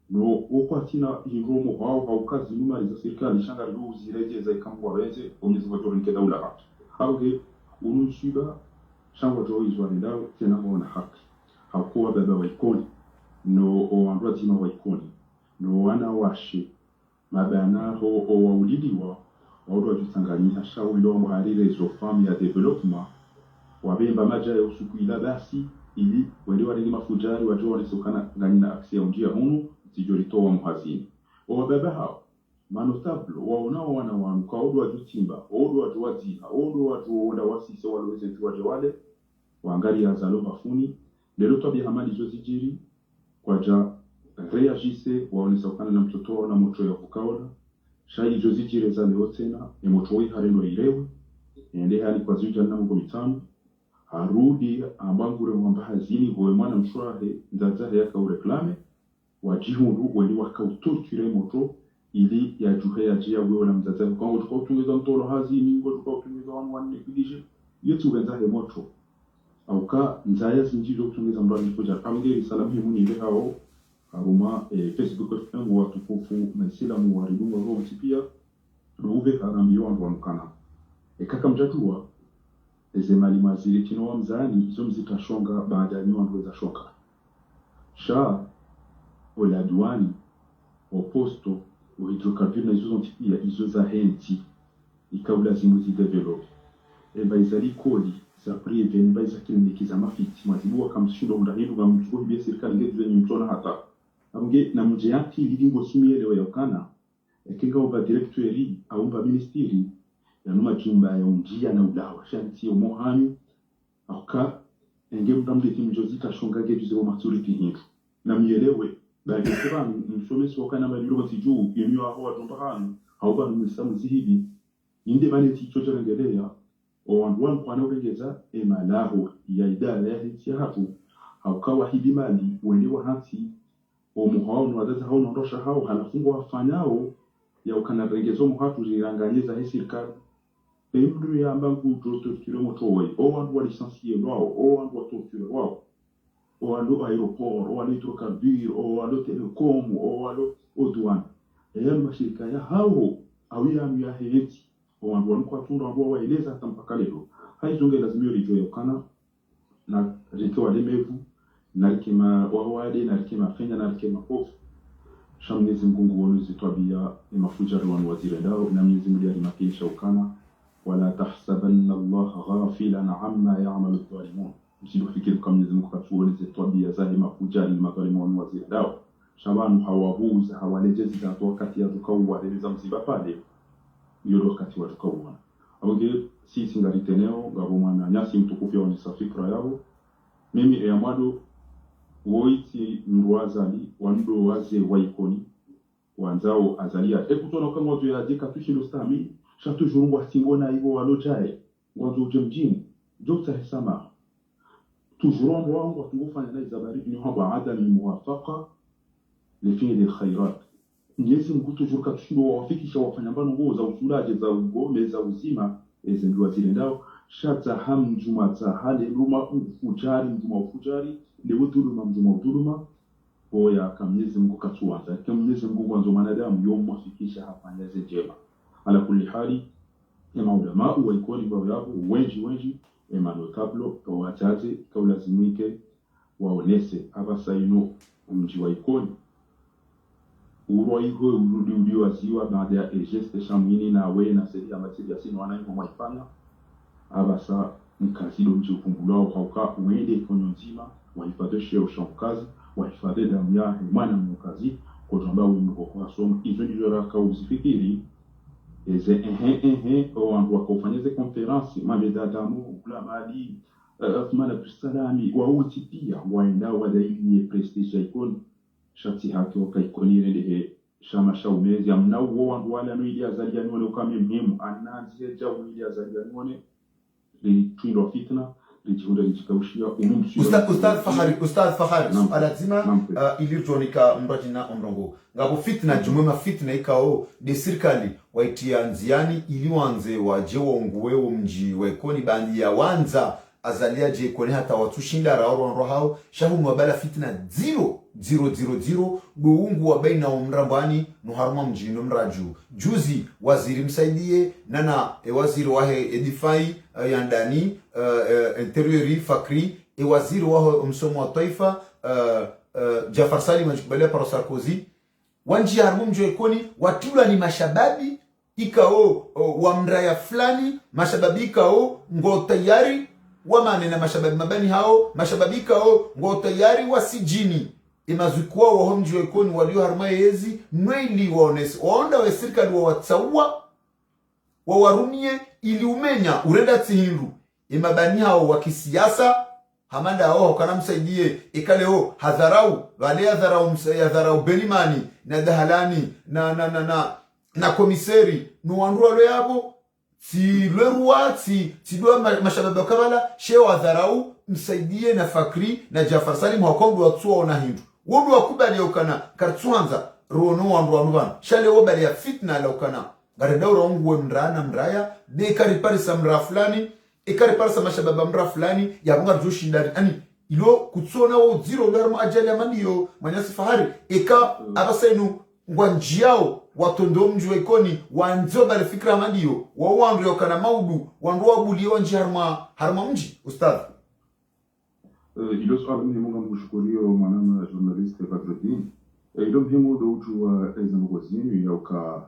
no okwa tina hiro muhao haukazi numa za serikali shanga ru zirejeza ikambwa weze omezi wadorinke daula haki hauge unushiba shangwa joyi zwanenda tena ona haki hakuwa baba wa ikoni no oandwa tima wa ikoni no wana washe mabana ho o waulidiwa waudwa jutanganyika shauri wa muharire zo fami ya development wabemba maja ya usuku ila basi ili wende wale mafujari wajua walisokana nganyina aksi ya unjia unu tijoritoa muhazini wababa hao manotablo waonao wana wanu kwa odu wajutimba odu wajuwaziha odu wajuwa wasise waloweze tuwaje wale waangali ya zalo mafuni lelo tabia hamadi zozijiri kwa ja reagise waonisokana na mtoto na moto ya kukaona shai zozijiri za leo tena ni moto hii hareno ilewe ende hali kwa zuja na mungo mitano harudi ambangure mwamba hazini goe mwana mshurahe nzazahe yaka ureklame wajihundu wali wakautorture moto ili ya juhe ya jia wewe na mzazahe kwa ngo tukautungiza mtolo hazini ngo tukautungiza wanu kudije yetu benzahe moto au ka nzaya zinjizo kutungiza mbali kuja kamge salamu himu ni ile hao haruma Facebook yangu watu kufu mesila muwaridu wa roho tipia ruube harambiyo wandu kana kaka mjatua ezemali maziri kino wa mzani izo mzitashonga baada ya wandu weza shoka sha ola duani oposto o hidrocarbure na izo zontipia izo za henti ikaula zimuzi develop eba izali koli za prive ni baiza kliniki za mafiti mazibuwa kamshindo mdahidu nga mchuko hibia serikali ngetu zenye mtona hata abunge na mjeanti lidingo sumielewa ya ukana kinga uba directori au mba ministeri ya numa jumba ya unjia na ulawa shanti ya umohani auka enge mdamde timjozita shonga getu zewa maturity hindu na mielewe baada ya kurani msomesi wakana maliroga tijuu yemiwa hawa tumpahanu hauba numisamu zihibi inde bane tichocha rengelea owanduwan kwana urengeza emalaho ya idara ya hiti ya hatu haukawa hibimali uendewa hati omuhao nuwadaza hao nondosha hao halafungu wafanyao ya ukanarengezo muhatu ziranganyeza he sirikari emdu ya ambangu torture motowe owandu wa lisansiye wao owandu wa torture wao owandu aeroport owandu hidrocarbure owandu telecom owandu oduana eya mashirika ya hao awia ya heti wandu wanuko atunda wandu waeleza hata mpaka leo haizonge lazimio lijo yokana na rike wale mevu na rike ma wawade na rike ma fenya na rike ma ofu Mwenyezi Mungu wanuzi tabia imafujari wanu wazirendao na Mwenyezi Mungu alimakinisha ukana wala tahsabanna Allah ghafilan amma ya'malu adh-dhalimun. Msifikiri kama Mwenyezi Mungu katueleze tabia za mafujari madhalimu wanu wazirendao. Shabanu hawabuza hawalejezi za wakati ya tukauwa za msiba pale yoro wakati wa tukauwa. Aboge sisi ngariteneo ngabo mwana nyasi mtukufu wa nisa fikra yao. Mimi Amado woiti mruazali wando waze waikoni wanzao azalia ekutona kama watu ya dika tushilo stami shatu jurungu asingona hivyo walojae wanzo jemjini jokta hesama tujuron wangu watungufanya na izabari ni haba adami muwafaqa lifini del khairat Mwenyezi Mungu tujuruka tushilo wafikisha wafanyambano nguo za usulaje za ugome za uzima ezenduwa zilendao shata hamjumata hali luma ufujari mjuma ufujari lewo dhuluma mjuma udhuluma oya kamnyezi Mungu katuanza kamnyezi Mungu kwanza manadamu yomwafikisha hapa nyaze njema ala kulli hali ya maulama wa ikoni bao yao wengi notable kwa wachache kaulazimike waonese abasaino mji wa ikoni uroi ho urudi waziwa baada ya geste shamini na we na sedi amatidi asino wananyi kwa maifanya abasa mkazido mji ufungulau hauka uende ikonyo nzima wahifadhe sheo shamkazi wahifadhe damu ya mwana mkazi kwa jamba uimuko kwa soma hizo ndizo raka uzifikiri eze wangu wakofanyeze konferansi mameda damu kula mali afmana bisalami wauti pia waenda wadaili prestige ikoni shati haki wakaikoni rende shama shaumezi amna wangu wale anuidi azalia nione ukame mhimu anazi jawu ili azalia nione litwindo fitna lijiunda lijikaushia
Ustad Fahari alazima ilirtonika mrajina omrongo ngabo fitna jumema fitna ikao de sirkali waitia nziani iliwanze waje wonguwewo mji wekoni bandi ya wanza azalia je kone hata watushinda raoro hao shahu mwabala fitna 0 buungu wa baina umrambani nuharuma mjino mraju juzi waziri msaidie nana waziri wahe edifai yandani interiori fakri waziri wahe msomo wa taifa Jafar Salim anjikubalia para Sarkozy wanji harumum mjoekoni watula ni mashababi ikao wa mraya fulani mashababi ikao ngo tayari wamane na mashababi mabani hao mashababi ikao ngo tayari wasijini imazikuwa waho mjoekoni walio haruma yezi mweli waonesi waonda wa serikali wa watsaua wawarumie ili umenya urenda tihindu imabani hao wa kisiasa hamanda hao kana msaidie ikaleo hadharau wale hadharau Belimani na Dahalani na komiseri nuandua lo yabo si lwerua si doa mashababu kabala sheo hadharau msaidie na Fakri na Jafar Salim hakondu watsuwa na hindu wodu wakubali ya ukana kartuanza ruono wanduwa shale wobali ya fitna la ukana garedaura ongwe mraya de ikariparisa mra fulani ikariparisa mashababa mra fulani ya bunga joshi ndari ani ilo kutsona wo zero garmo ajali ya mandiyo Manyasi Fahari eka abasainu ngwanjiao watondo mjwe ikoni wanzo bale fikra mandiyo wawandu yokana maudu wandu wabuli wanji harma mji ustadh
ilo swala mhimu nga mkushukurio mwanama journaliste Badruddin ilo mhimu do ujua ezanugozini yauka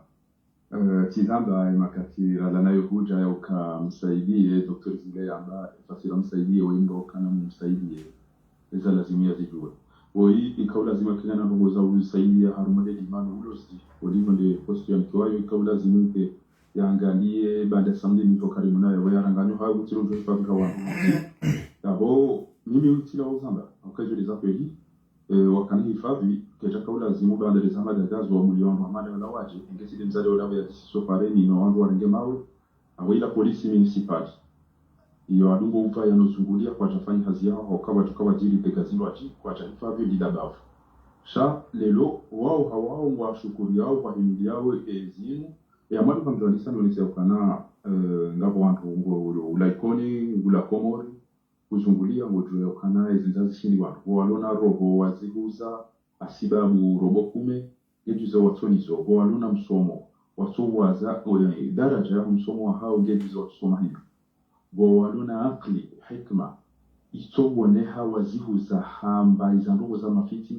tizamba makati radanayo kuja yauka msaidie Dr. Zile amba fasira msaidie wendo kana msaidie eza lazimia zijue woi ikaw lazima kenya na ngoza usaidia harumade dimano ulosi walivo nde posti ya mkiwayo ikaw lazima ke yaangalie baada samedi niko karibu naye wewe aranganyo hayo kutiro ndio fabika wangu abo mimi utila uzamba akaje les appeli wakani hifadhi keja kaula zimu baada ya zama dagazo wa milioni mamane wala waje ingesi demzale wala ya sofare ni no wangu warange mawe awila polisi municipal iyo adungo upa yanozungulia kwa tafanya kazi yao wakawa tukawajiri begazino ati kwa hifadhi lidabafu sha lelo wao hawao wa shukuri yao kwa himili yao ezinu ya madu kamdwanisa nolise ukana ngabo wantu ulaikoni ula komori kuzungulia ngojo ukana ezinzazi shindi wantu walona robo waziguza asibabu robo kume yejuzo watonizo walona msomo wasuwaza daraja ya msomo wa hao ngejuzo watusoma hiyo walona akli hikma isobone hawa zihuza hamba izandugo za mafiti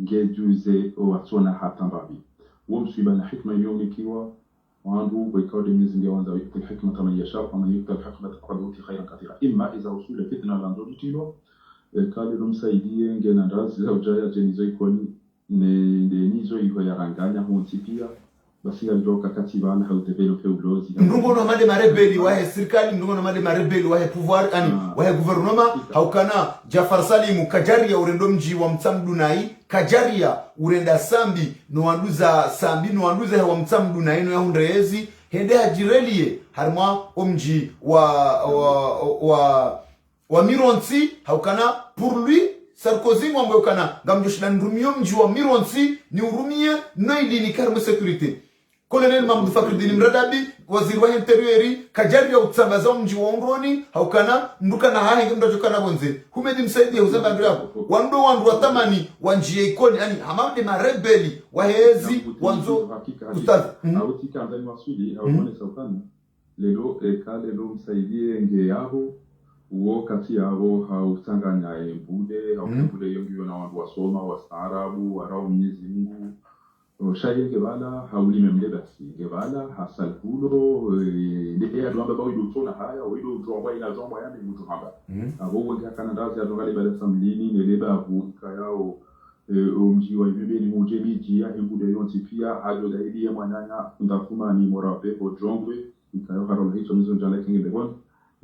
ngejuze watsona hatambabi womsiba na hikma yomikiwa وعنده ويكاد يميز جوانب يؤتي الحكمة من يشاء ومن يؤتى الحكمة فقد أوتي خيرا كثيرا إما إذا وصول فتنة لندرجتيلو kali lumsaidie ngena ndazi za ujaya jenizo ikoni nizo iho yaranganya huntipia basi alitoka kati bana haudevelope ulozi
ndungo no made marebeli wahe serikali ndungo no made marebeli wahe pouvoir ani wahe gouvernement haukana Jafar Salimu kajaria urendo mji wa Mtsamdunai kajaria urenda sambi no wanduza sambi no wanduza wa Mtsamdunai no yahundrezi hende hajirelie harma omji wa Mironsi haukana pour lui Sarkozy mwamwe haukana ngamjoshina ndumio mji wa Mironsi ni urumie noidi ni karme sécurité Colonel Mahmoud Fakhruddin Mradabi waziri wa interiori kajari ya utsambaza mji wa Undroni haukana nduka na hahe mdojo kana bonze humedi msaidie uzamba ndrapo wando wandu watamani wanjie ikoni yani hamade marebeli wahezi wanzo
ustaz autika ndani wasuli au mone sautana lelo kale lo msaidie nge yabo uo kati yabo hausanganya embude haukule yongiyo na wandu wasoma wastaarabu warao Mwenyezi Mungu shaye gebala haulime mlebasi gebala hasal kulo de adwamba bawo dutona haya wido dromba ina zomba yande mutu hamba abo wonga kana ndazi adongale bale samlini neleba abuka yao omji wa ibebeni mujemiji ya embude yonti pia hajo daidi ya mwananya ndakuma ni morape o jongwe ikayo haro hicho mizo njala kinge bon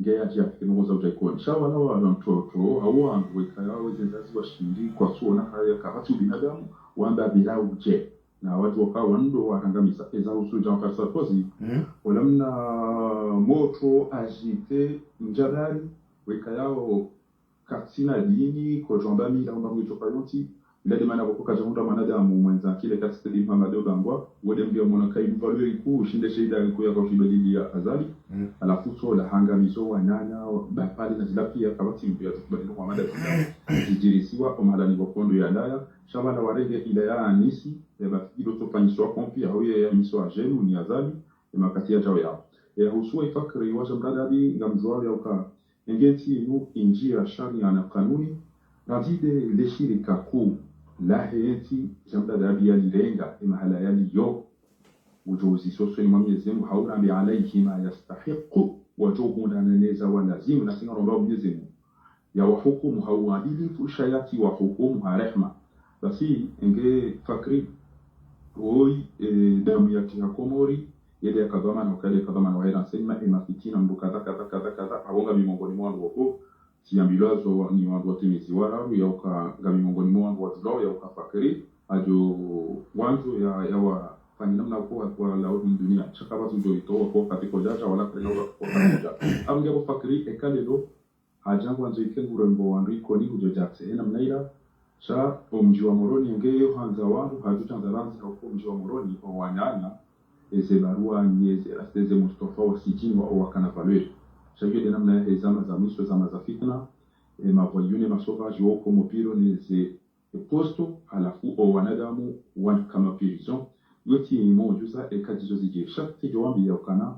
ngeya tia kimoza utaikoni shawa na wa mtoto hawa angwe kayo zenzazi washindi kwa suona haya kahatu binadamu wamba bila uje na watu wakawa ndo warangamisa eza usuja wa Sarkozy walamna moto agite mjadali weka yao katina dini kwa jombami la mbangu chokayonti ndade mana bokoka jamunda manadamu mwenza kile katika dini Muhammad bangwa wode mbia mona kai valeur ku shinde sheida ko ya kofibeli ya azali alafu so la hangamizo wanyanya bapali na zilapia kabati mbia tukubali Muhammad zijirisiwa kwa madani bokondo ya daya shabana warege ile ya anisi eba kido tofanyishwa kompia hoye ya miso ajenu ni azali makati ya jao yao husuwa ifakri waja mradabi ngamzwali ya uka ngeti inu injia sharia na kanuni radide leshirika kuu la heti jamdadabi ya lirenga mahala yali yo ujuzi soso ni Mwenyezi Mungu haurabi alayhi ma yastahiqu wajubu naneza wa lazimu na singa romba Mwenyezi Mungu ya wahukumu hauadili fushayati wa hukumu harehma basi nge fakri oi damu ya Komori yede yakadhamana ukale kadhamana wa hela sema fitina mbuka kaza awonga mimongoni mwangu wako siambilazo ni wandu watimizi wararu ya uka ngami mongoni mwangu watulao ya uka fakiri ajo wanzo ya wa fani namna kwa lao dunia chakaba tujo itoa kwa katika jaja wala kwa katika amgebo fakiri ekalelo hajangu wanzo ikengu rembo wanriko ni hujojatse ena mnaira cha omji wa Moroni ngeyo hanza wandu hajutanzaranzi kwa omji wa Moroni kwa wanyanya eze barua nyeze rasteze Mustafa wa sijini wa wakana value chagiyo de namna ya zama za misho zama za fitna mavoyune masovaji woko mopiro neze posto halafu o wanadamu wan kama prison yoti mojuza ekadizo zije shakti jawambi ya ukana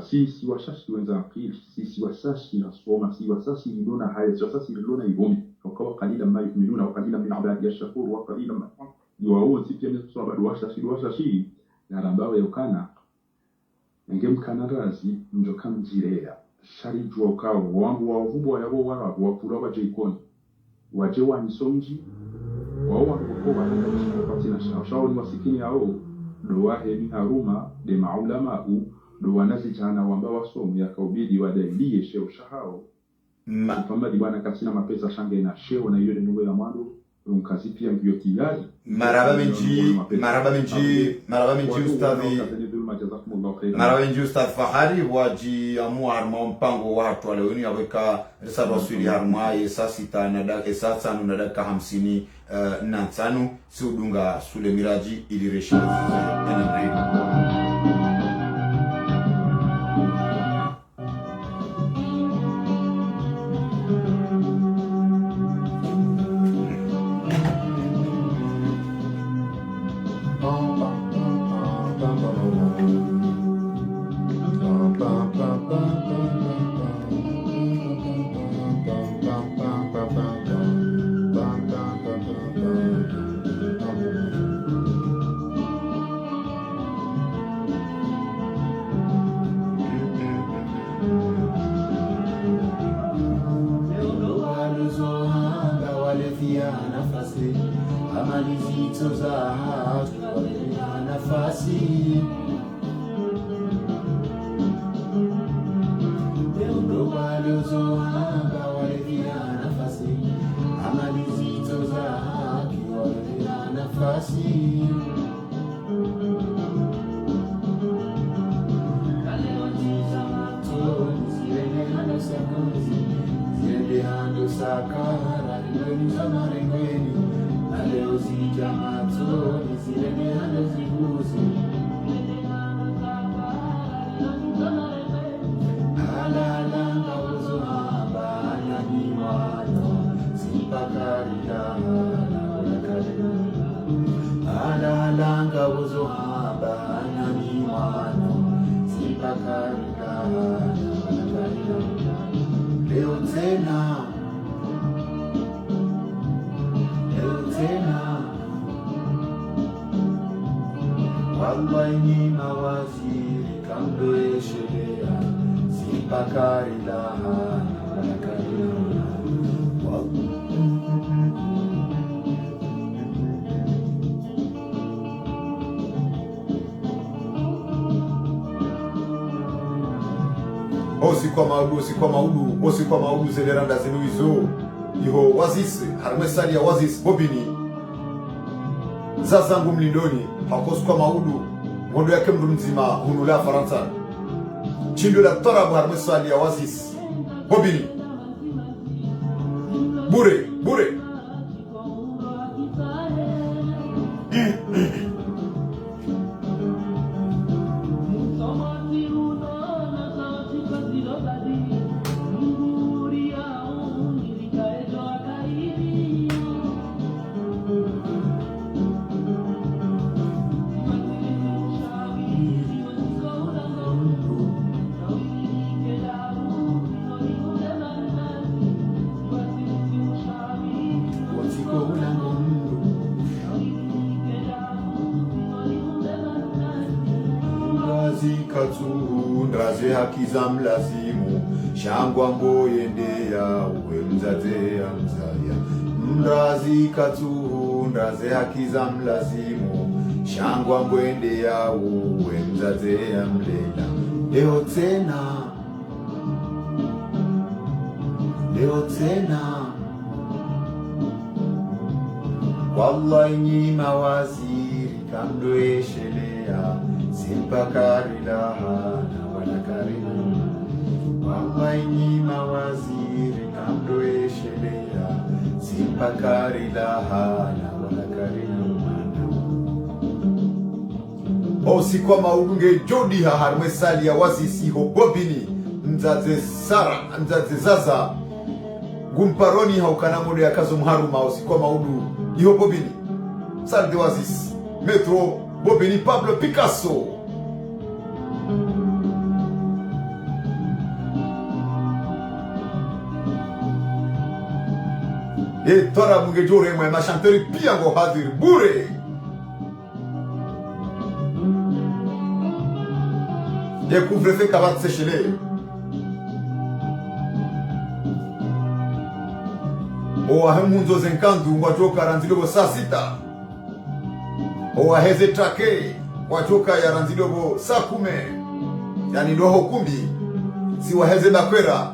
si washashi wenza akili si washashi asoma si washashi lidona haya si washashi lidona ibomi wakawa qalila ma yu'minuna wa qalila min ibadi ash-shakur wa qalila ma yuwawo sipia niswa bado washashi na rambawe yokana ngemkana razi njoka mjirea shari jua ukawo wangu wa uvubu yabo warabu wakura waje ikoni waje wa misomji wao wanapokuwa wanapatina shauri masikini hao doa hemi haruma de maulama do wanasi jana wamba wasomu yakaubidi wadaidie sheo shahao mfamadi bwana katina mapesa shange na sheo na yule ndugu ya mwando mkazi pia mbio tiyari
maraba menji ustadhi Fahari waji amu arma mpango watu wale wenu yaweka risala wasuli harma esasita na esasa na dakika 50 na tano si udunga sule miraji ili reshi nafasi. Ndo waliozohaba walivia nafasi, amali zito za haki walivia nafasi. Ziende hando sakara lingoni za marengweni, na leo zija matoni ziende hando ziguzi. Alalanga uzohaba nani wano simpakarida alalanga uzohaba nani wano simpakarida. Leo tena wallahi ni mawaziri kamdoeshelea simpakari laha walakarina. Osi kwa maudu zeleranda zenuizo iho wazisi harmesali ya wazisi bobini zazangu mlindoni hakosi kwa maudu ngondo yake mdu mzima hunula Faransa chindo la tarabu harmesali ya wazisi bobini bure ndaze haki za mlazimu shangwa mboyendea uwe mzaze ya mzaya. Mrazi katu ndaze haki za mlazimu shangwa mboyendea uwe mzaze ya mlela. Leo tena wallahi ni mawaziri kamdoeshelea simpakari laha na walakarina. Wallahi ni mawaziri kamdoeshelea simpakari laha na walakarina. Osi kwa maudunge jodi ha harmesali ya wazisi ho bobini mzaze sara mzaze zaza gumparoni haukanamodo ya kazo mharuma. Osi kwa maudu iho bobini sali de wazisi metro bobini Pablo Picasso. E tora munge jore mwe ma chanteur piango hadir bure. Découvre fait kabat sechele. O ahemunzo zenkandu ngwajoka ranzilobo saa sita. O aheze trake ngwajoka ya ranzilobo saa 10. Yani loho kumbi si waheze bakwera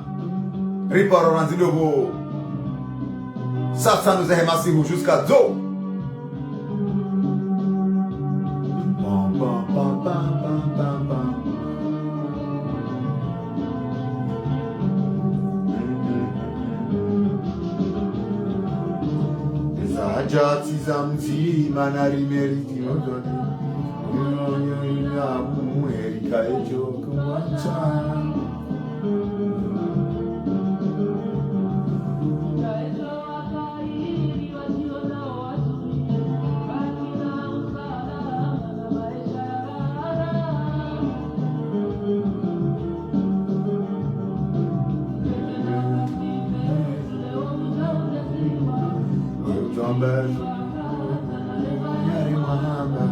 riparo ranzilobo saa 5 za hemasihu jusqu'à zo. Jati za mzima na rimeriti odoni Uyoyo ina muerika ejo kumwacha. Yari mahaba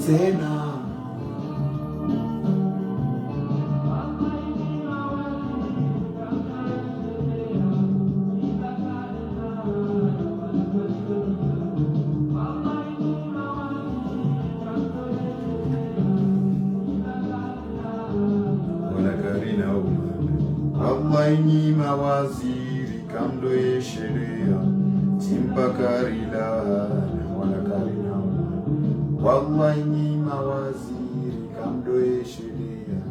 sena Wallahi mawaziri kamdo ye sheria timpakarila wala karina. Wallahi mawaziri kamdo ye sheria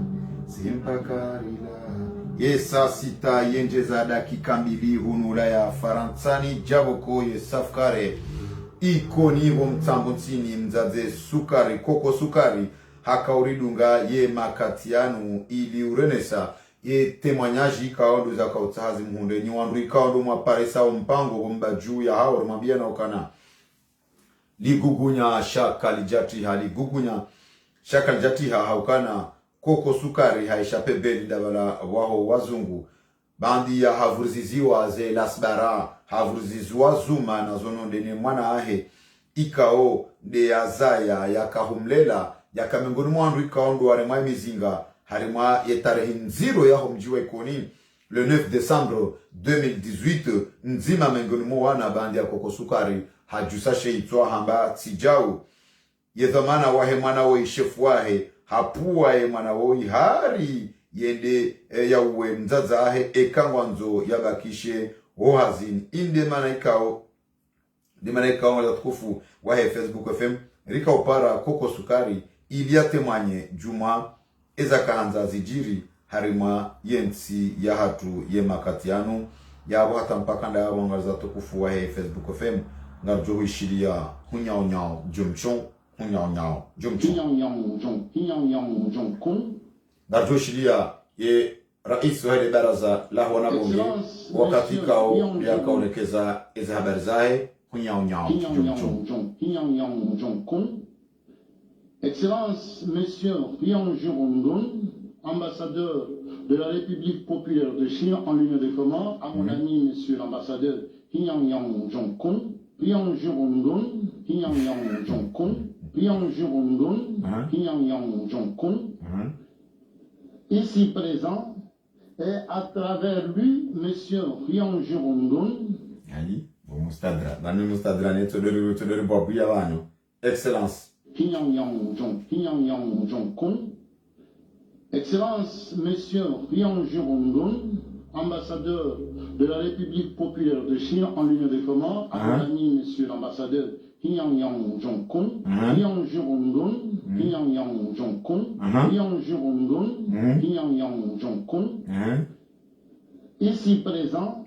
timpakarila. Yesa sita yenje za dakika mbili hunula ya Faransani jaboko ye safkare ikoni ho mtambo ntini mzaze sukari koko sukari hakauridunga ye makatianu ili urenesa ye témoignage kaondo za kautahazi mhunde ni wandu kaondo mwaparesa mpango gomba juu ya hao mwambia na ukana ligugunya shaka lijatiha haukana koko sukari haishape beli dabala waho wazungu bandi ya havurziziwa ze lasbara havurziziwa zuma na zononde ni mwana ahe ikao de azaya ya kahumlela ya kamengoni mwandu ikaondo waremwa mizinga harimwa yetarehi nziro yaho mjiwa ikoni le 9 décembre 2018 nzima mengoni mwana bandi ya koko sukari hajusashe itwa hamba tijau yethamana wahe mwana wo ishefu wahe hapua ye mwana wo hari yende ya uwe mzaza ahe ekangwanzo yabakishe ohazin inde manaikao de manaikao wala tukufu wahe Facebook FM rika upara koko sukari ilia temanye juma eza kaanza zijiri harima yensi ya hatu ye makatianu ya wata mpakanda ya wangaza tukufu wahe Facebook FM ngarjo ishiria hunyao nyao jumchon hunyao nyao jumchon ngarjo shiria ye rais wa ile baraza la wanabunge wakati kao ya kaonekeza eza habari zae hunyao nyao jumchon.
Excellence, Monsieur Rian Jurondon, ambassadeur de la République populaire de Chine en ligne de commande, à mon ami Monsieur l'ambassadeur Yang Jongkong, Rian Jurondon, Yang Jongkong, Rian Jurondon, Yang Jongkong, ici présent, et à travers lui, Monsieur Rian Jurondon.
Ali, bon mustadra, banu mustadra ne todori bobu ya banyo. Excellence.
Excellence, Monsieur Rian Jurondon, ambassadeur de la République populaire de Chine en ligne de commande, à mon ami Monsieur l'ambassadeur Yang Jongkong, Rian Jurondon, Yang Jongkong, Rian Jurondon, Yang Jongkong, ici présent,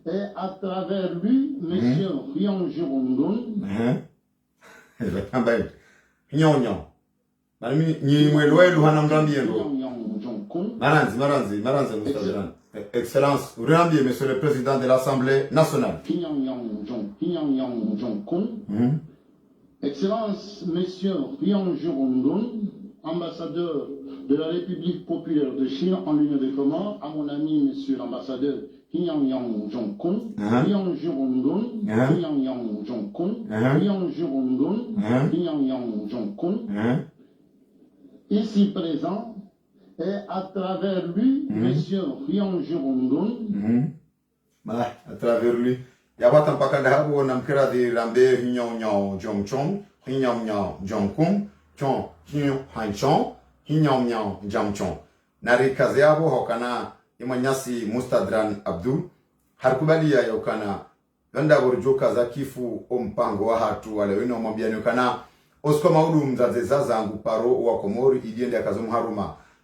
et à travers lui, Monsieur Rian Jurondon.
Nyonyo. Nami ni mwelwelu hana mrambiendo. Maranzi mustadran. Excellence, Urambi, Monsieur le Président de l'Assemblée nationale.
Excellence, Monsieur Rian Jurondon, ambassadeur de la République populaire de Chine en ligne de commande, à mon ami Monsieur l'ambassadeur Yang Jongkong, Rian Jurondon, Yang Jongkong, Rian Jurondon, Yang Jongkong, ici présent, et à travers lui, Monsieur Rian Jurondon.
À travers lui. Yabata mpakanda hapo na mkera di rambe hinyao jongchong, hinyao jongkong, chong hinyo hanchong, hinyao jamchong. Nari kazi hapo hokana imanyasi Mustadran Abdul harkubalia yokana ganda borjoka za kifu ompango wa hatu wale wino mwambiani yokana osko maudu mzaze zangu paro wa Komori iliende akazomu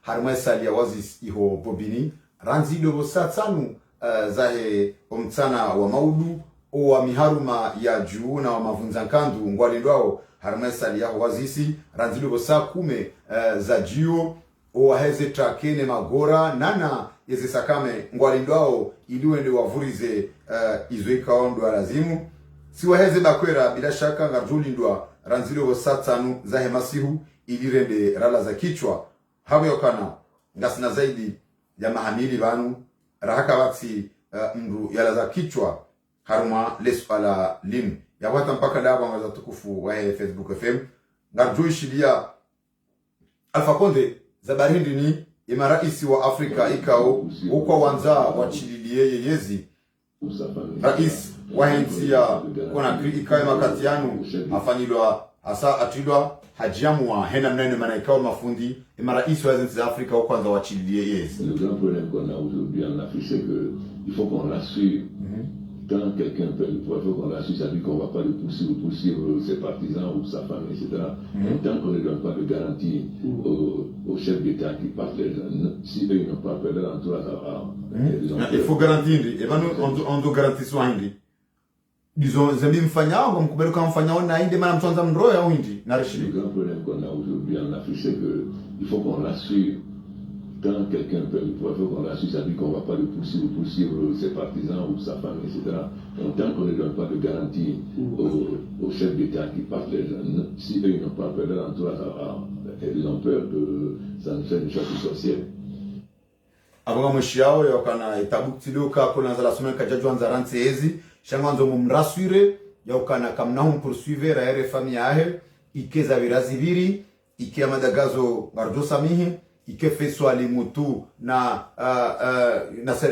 haruma salia wazis iho bobini ranzi dobo satsanu zahe omtsana wa maudu wa miharuma ya juu na wa mavunzankandu ngwalindwao haruma salia wazisi ranzi dobo saa kume za jio waheze trakene magora nana yeze sakame ngwalindwao iliwende wavurize izo ikaondwa lazimu si waheze bakwera bila shaka ngarjulindwa ranzilo ho satanu za hemasihu ilirende rala za kichwa hapo yokana ngasina zaidi ya mahamili banu rahaka wati mru yala za kichwa haruma lesu ala lim ya wata mpaka dawa ngaza tukufu wa Facebook FM ngarjoishilia Alpha Conde zabarindi ni imaraisi wa Afrika ikao ukwa wanza wachililie yeyezi rais wahensi ya kuna ikawe makatianu afanyilwa asa atilwa hajiamu wa hena mnene manaikao mafundi imaraisi wa zenzi za Afrika ukwa wanza wachililie yeyezi.
Le grand problème qu'on a aujourd'hui en Afrique, c'est que il faut qu'on rassure. Quand quelqu'un perd le pouvoir, il faut qu'on rassure, ça veut dire qu'on ne va pas le poursuivre ses partisans ou sa famille, etc. Tant qu'on ne donne pas de garantie aux chefs d'État qui partent, si eux n'ont pas perdu l'entourage
il faut garantir, et ben on doit garantir soit hindi. Disons, zambi mfanyao, comme kubelo kama mfanyao na hindi, mana mtuanza mroya au hindi, narishili.
Le grand problème qu'on a aujourd'hui en Afrique, c'est que il faut qu'on rassure. Quand quelqu'un perd le pouvoir, il faut qu'on rassure, ça veut dire qu'on ne va pas le poursuivre ses partisans ou sa famille, etc. Donc, tant qu'on ne donne pas de garantie aux chefs d'État qui partent, si eux n'ont pas perdu l'entourage, ils ont peur que ça ne soit une chasse sorcière.
Abonga mwishiao ya wakana itabuktilio kako na zala sumena kajajwa nzaransi ezi shanganzo mumrasure ya wakana kamnahu mpursuive raere fami yahe ikeza viraziviri ikia madagazo garjo samihi ike feswa limutu na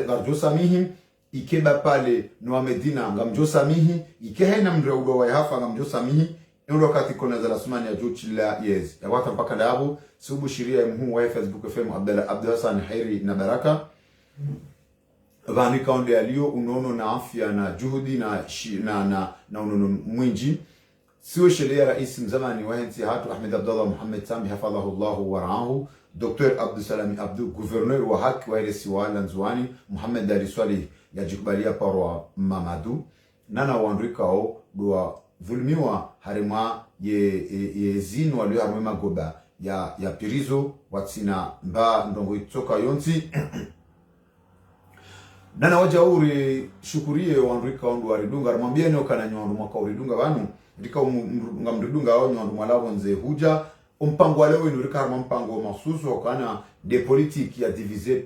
garjo samihi ike bapale nuwa medina ngamjo samihi ike haina mreudo wa yahafa ngamjo samihi ndo katiko na zala sumani ya juchila yezi ya wata mpaka ndabu subu shiria mhu wa Facebook FM Abdul Hassan Hairi na Baraka vani kaunde alio unono na afya na juhudi na unono mwingi sio sheria rais mzamani wa hensi hatu Ahmed Abdullah Muhammad Sambi hafadhahu Allah wa raahu Dr. Abdul Salam Abdul gouverneur wa haki wa ile siwala nzuani Muhammad Dari Swalih yajikubalia parwa Mamadu nana wandrikao dua vulmiwa harima ye zinu walio harima magoba ya pirizo watsina mba ndongo itoka yonti nana waja uri shukurie wandrika wandu waridunga ramambieni okana nywandu mwaka uridunga wanu ndika nga mridunga wao nywandu mwalavo nze huja umpango walewe inurika harima mpango masusu okana de politique ya diviser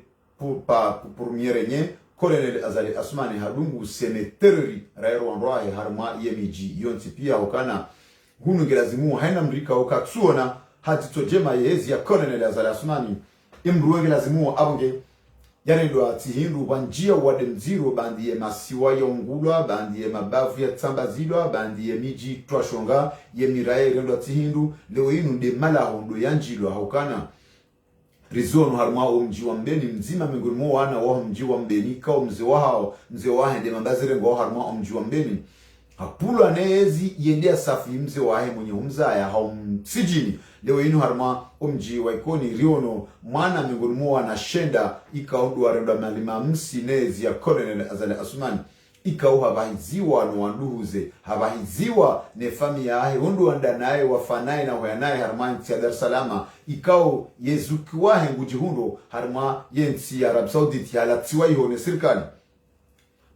pour mierenye Colonel Azali Asmani hadungu seneterri raero wanroahe harma yemiji yonti pia okana hunu ngelazimu haina mrika okatsuona hati tojema yezi ya Colonel Azali Asmani imruwe ngelazimu abonge yani doa tihindu banjia wademziro bandi ye masiwa yongulwa bandi ye mabavu ya tambazilwa bandi ye miji twashonga ye mirae rendo tihindu leo inu de mala hondo yanjilwa hokana rizono harma o mji wa mbeni mzima miongoni mwa wana wa mji wa mbeni kao mzee wao mzee wahe de mambazire ngo harma o mji wa mbeni hapula nezi yendea safi mzee wahe mwenye umzaya haumsijini leo inu harma o mji wa ikoni riono mwana miongoni mwa wana shenda ikaundu warenda malima msinezi ya Colonel Azali Asmani ikau habahiziwa no wanduhuze habahiziwa ne familia yahe undu wandanaye wafanaye na hoyanaye harma nti ya Dar es Salaam ikau yezukiwahe ngujihundo harma yensi ya Arab Saudite halatiwa ihone serikali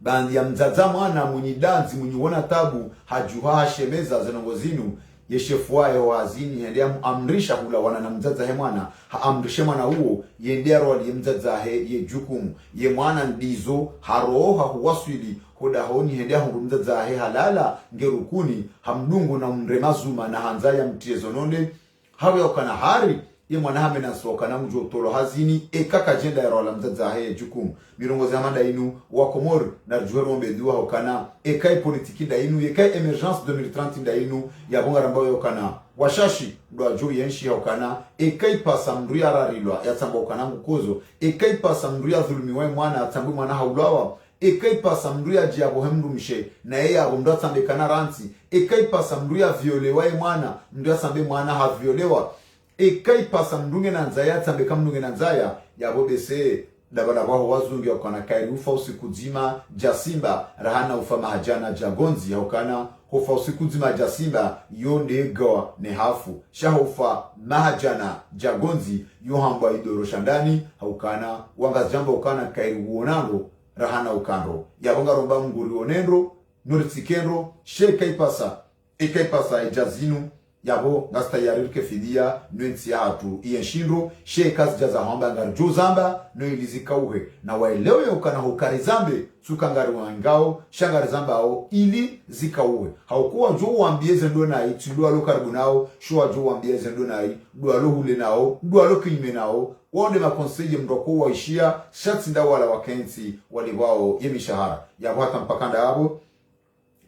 bandi ya mzaza mwana mwenye danzi mwenye wana tabu hajuha hashemeza zenongozinu yeshefu wae wazini yendea amrisha hula wana na mzaza he mwana haamrishe mwana huo yendea roli ye mzaza he ye jukumu ye mwana ndizo haroha huwaswili hoda honi yendea hungu mzaza he halala ngerukuni hamdungu na mremazuma na hanzaya mtiezo nonde hawe okana hari ye mwana hame na soka na mjo tolo hazini ekaka jenda ya rola mzaza he jukumu mirongo za manda inu wakomor na juhero mbedua hokana ekai politiki da inu ekai emergence 2030 da inu ya bonga rambayo hokana washashi ndo ajo yenshi hokana ekai pasamduya rarilwa ya tamba hokana mkuzo ekai pasamduya dhulumiwe mwana atambu mwana haulawa ekai pasamduya jiabo hemdu mshe na yeye abomdo atambe kana ranti ekai pasamduya violewa mwana mdu atambe mwana haviolewa ekai pasa mdunge na nzaya tambe kama mdunge na nzaya ya bobese dabana waho wazungi wakana kairi ufa usiku zima jasimba rahana ufa mahajana jagonzi ya ukana hofa usiku zima jasimba yonde gawa ne hafu shaha ufa mahajana jagonzi yohamba idoro shandani haukana wanga jamba ukana kairi uonando rahana ukando ya bonga romba mguri onendo nuritikenro sheka ipasa eka ipasa ijazinu yabo ngastayarirke fidia nwensi hatu ienshindo she kazi jaza hamba ngarjo zamba no ilizikauhe na waelewe ukana hukari zambe sukangari wangao shangari zamba ao ili zikauhe haukuwa jo uambieze ndo na iti ndo alo karibu nao shua jo uambieze ndo na iti ndo alo hule nao ndo alo kilime nao wonde makonseje mdoko waishia shati nda wala wakensi wali wao yemishahara yabo hata mpakanda yabo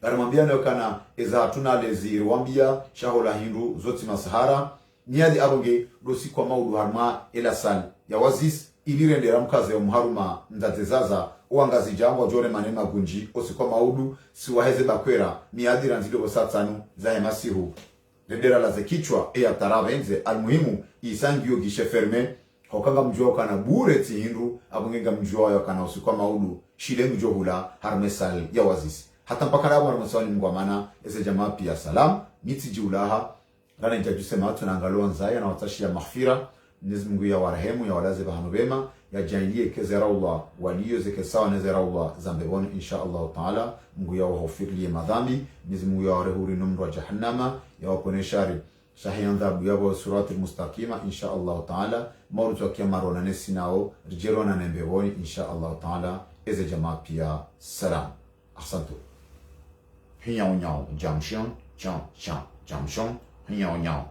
garamambia nayo kana eza hatuna lezi wambia shahola hindu zoti masahara niadi abonge dosi kwa maudu harma ela sali ya wazis ilirendera mkaze ya muharuma mdatezaza uangazi jambo jore manema gunji osi kwa maudu siwaheze bakwera miadi ranzilo osatanu za hemasihu rendera la zekichwa ya taravenze almuhimu isangio gishe ferme hokanga mjua kana bure ti hindu abongenga mjua ya kana osi kwa maudu shile mjua hula harmesal ya wazisi hata mpaka nabo na maswali mgwamana ese jamaa pia salam niti jiulaha rana nitajusema watu na angalo nzaya na watashi ya maghfira Mwenyezi Mungu ya warehemu ya walaze bahanu bema ya jailie kezera Allah waliyo zeke sawa nezera Allah zambeboni insha Allah taala Mungu ya wahofirli madhambi Mwenyezi Mungu ya warehuri numru wa jahannama ya wapone shari shahiyan dhabu yabo surati mustaqima insha Allah taala maurutu wa kiamaro na nesi nao rijero na nembeboni insha Allah taala eze jamaa pia salam ahsantu 很要鸟，讲声讲讲讲声，很要鸟。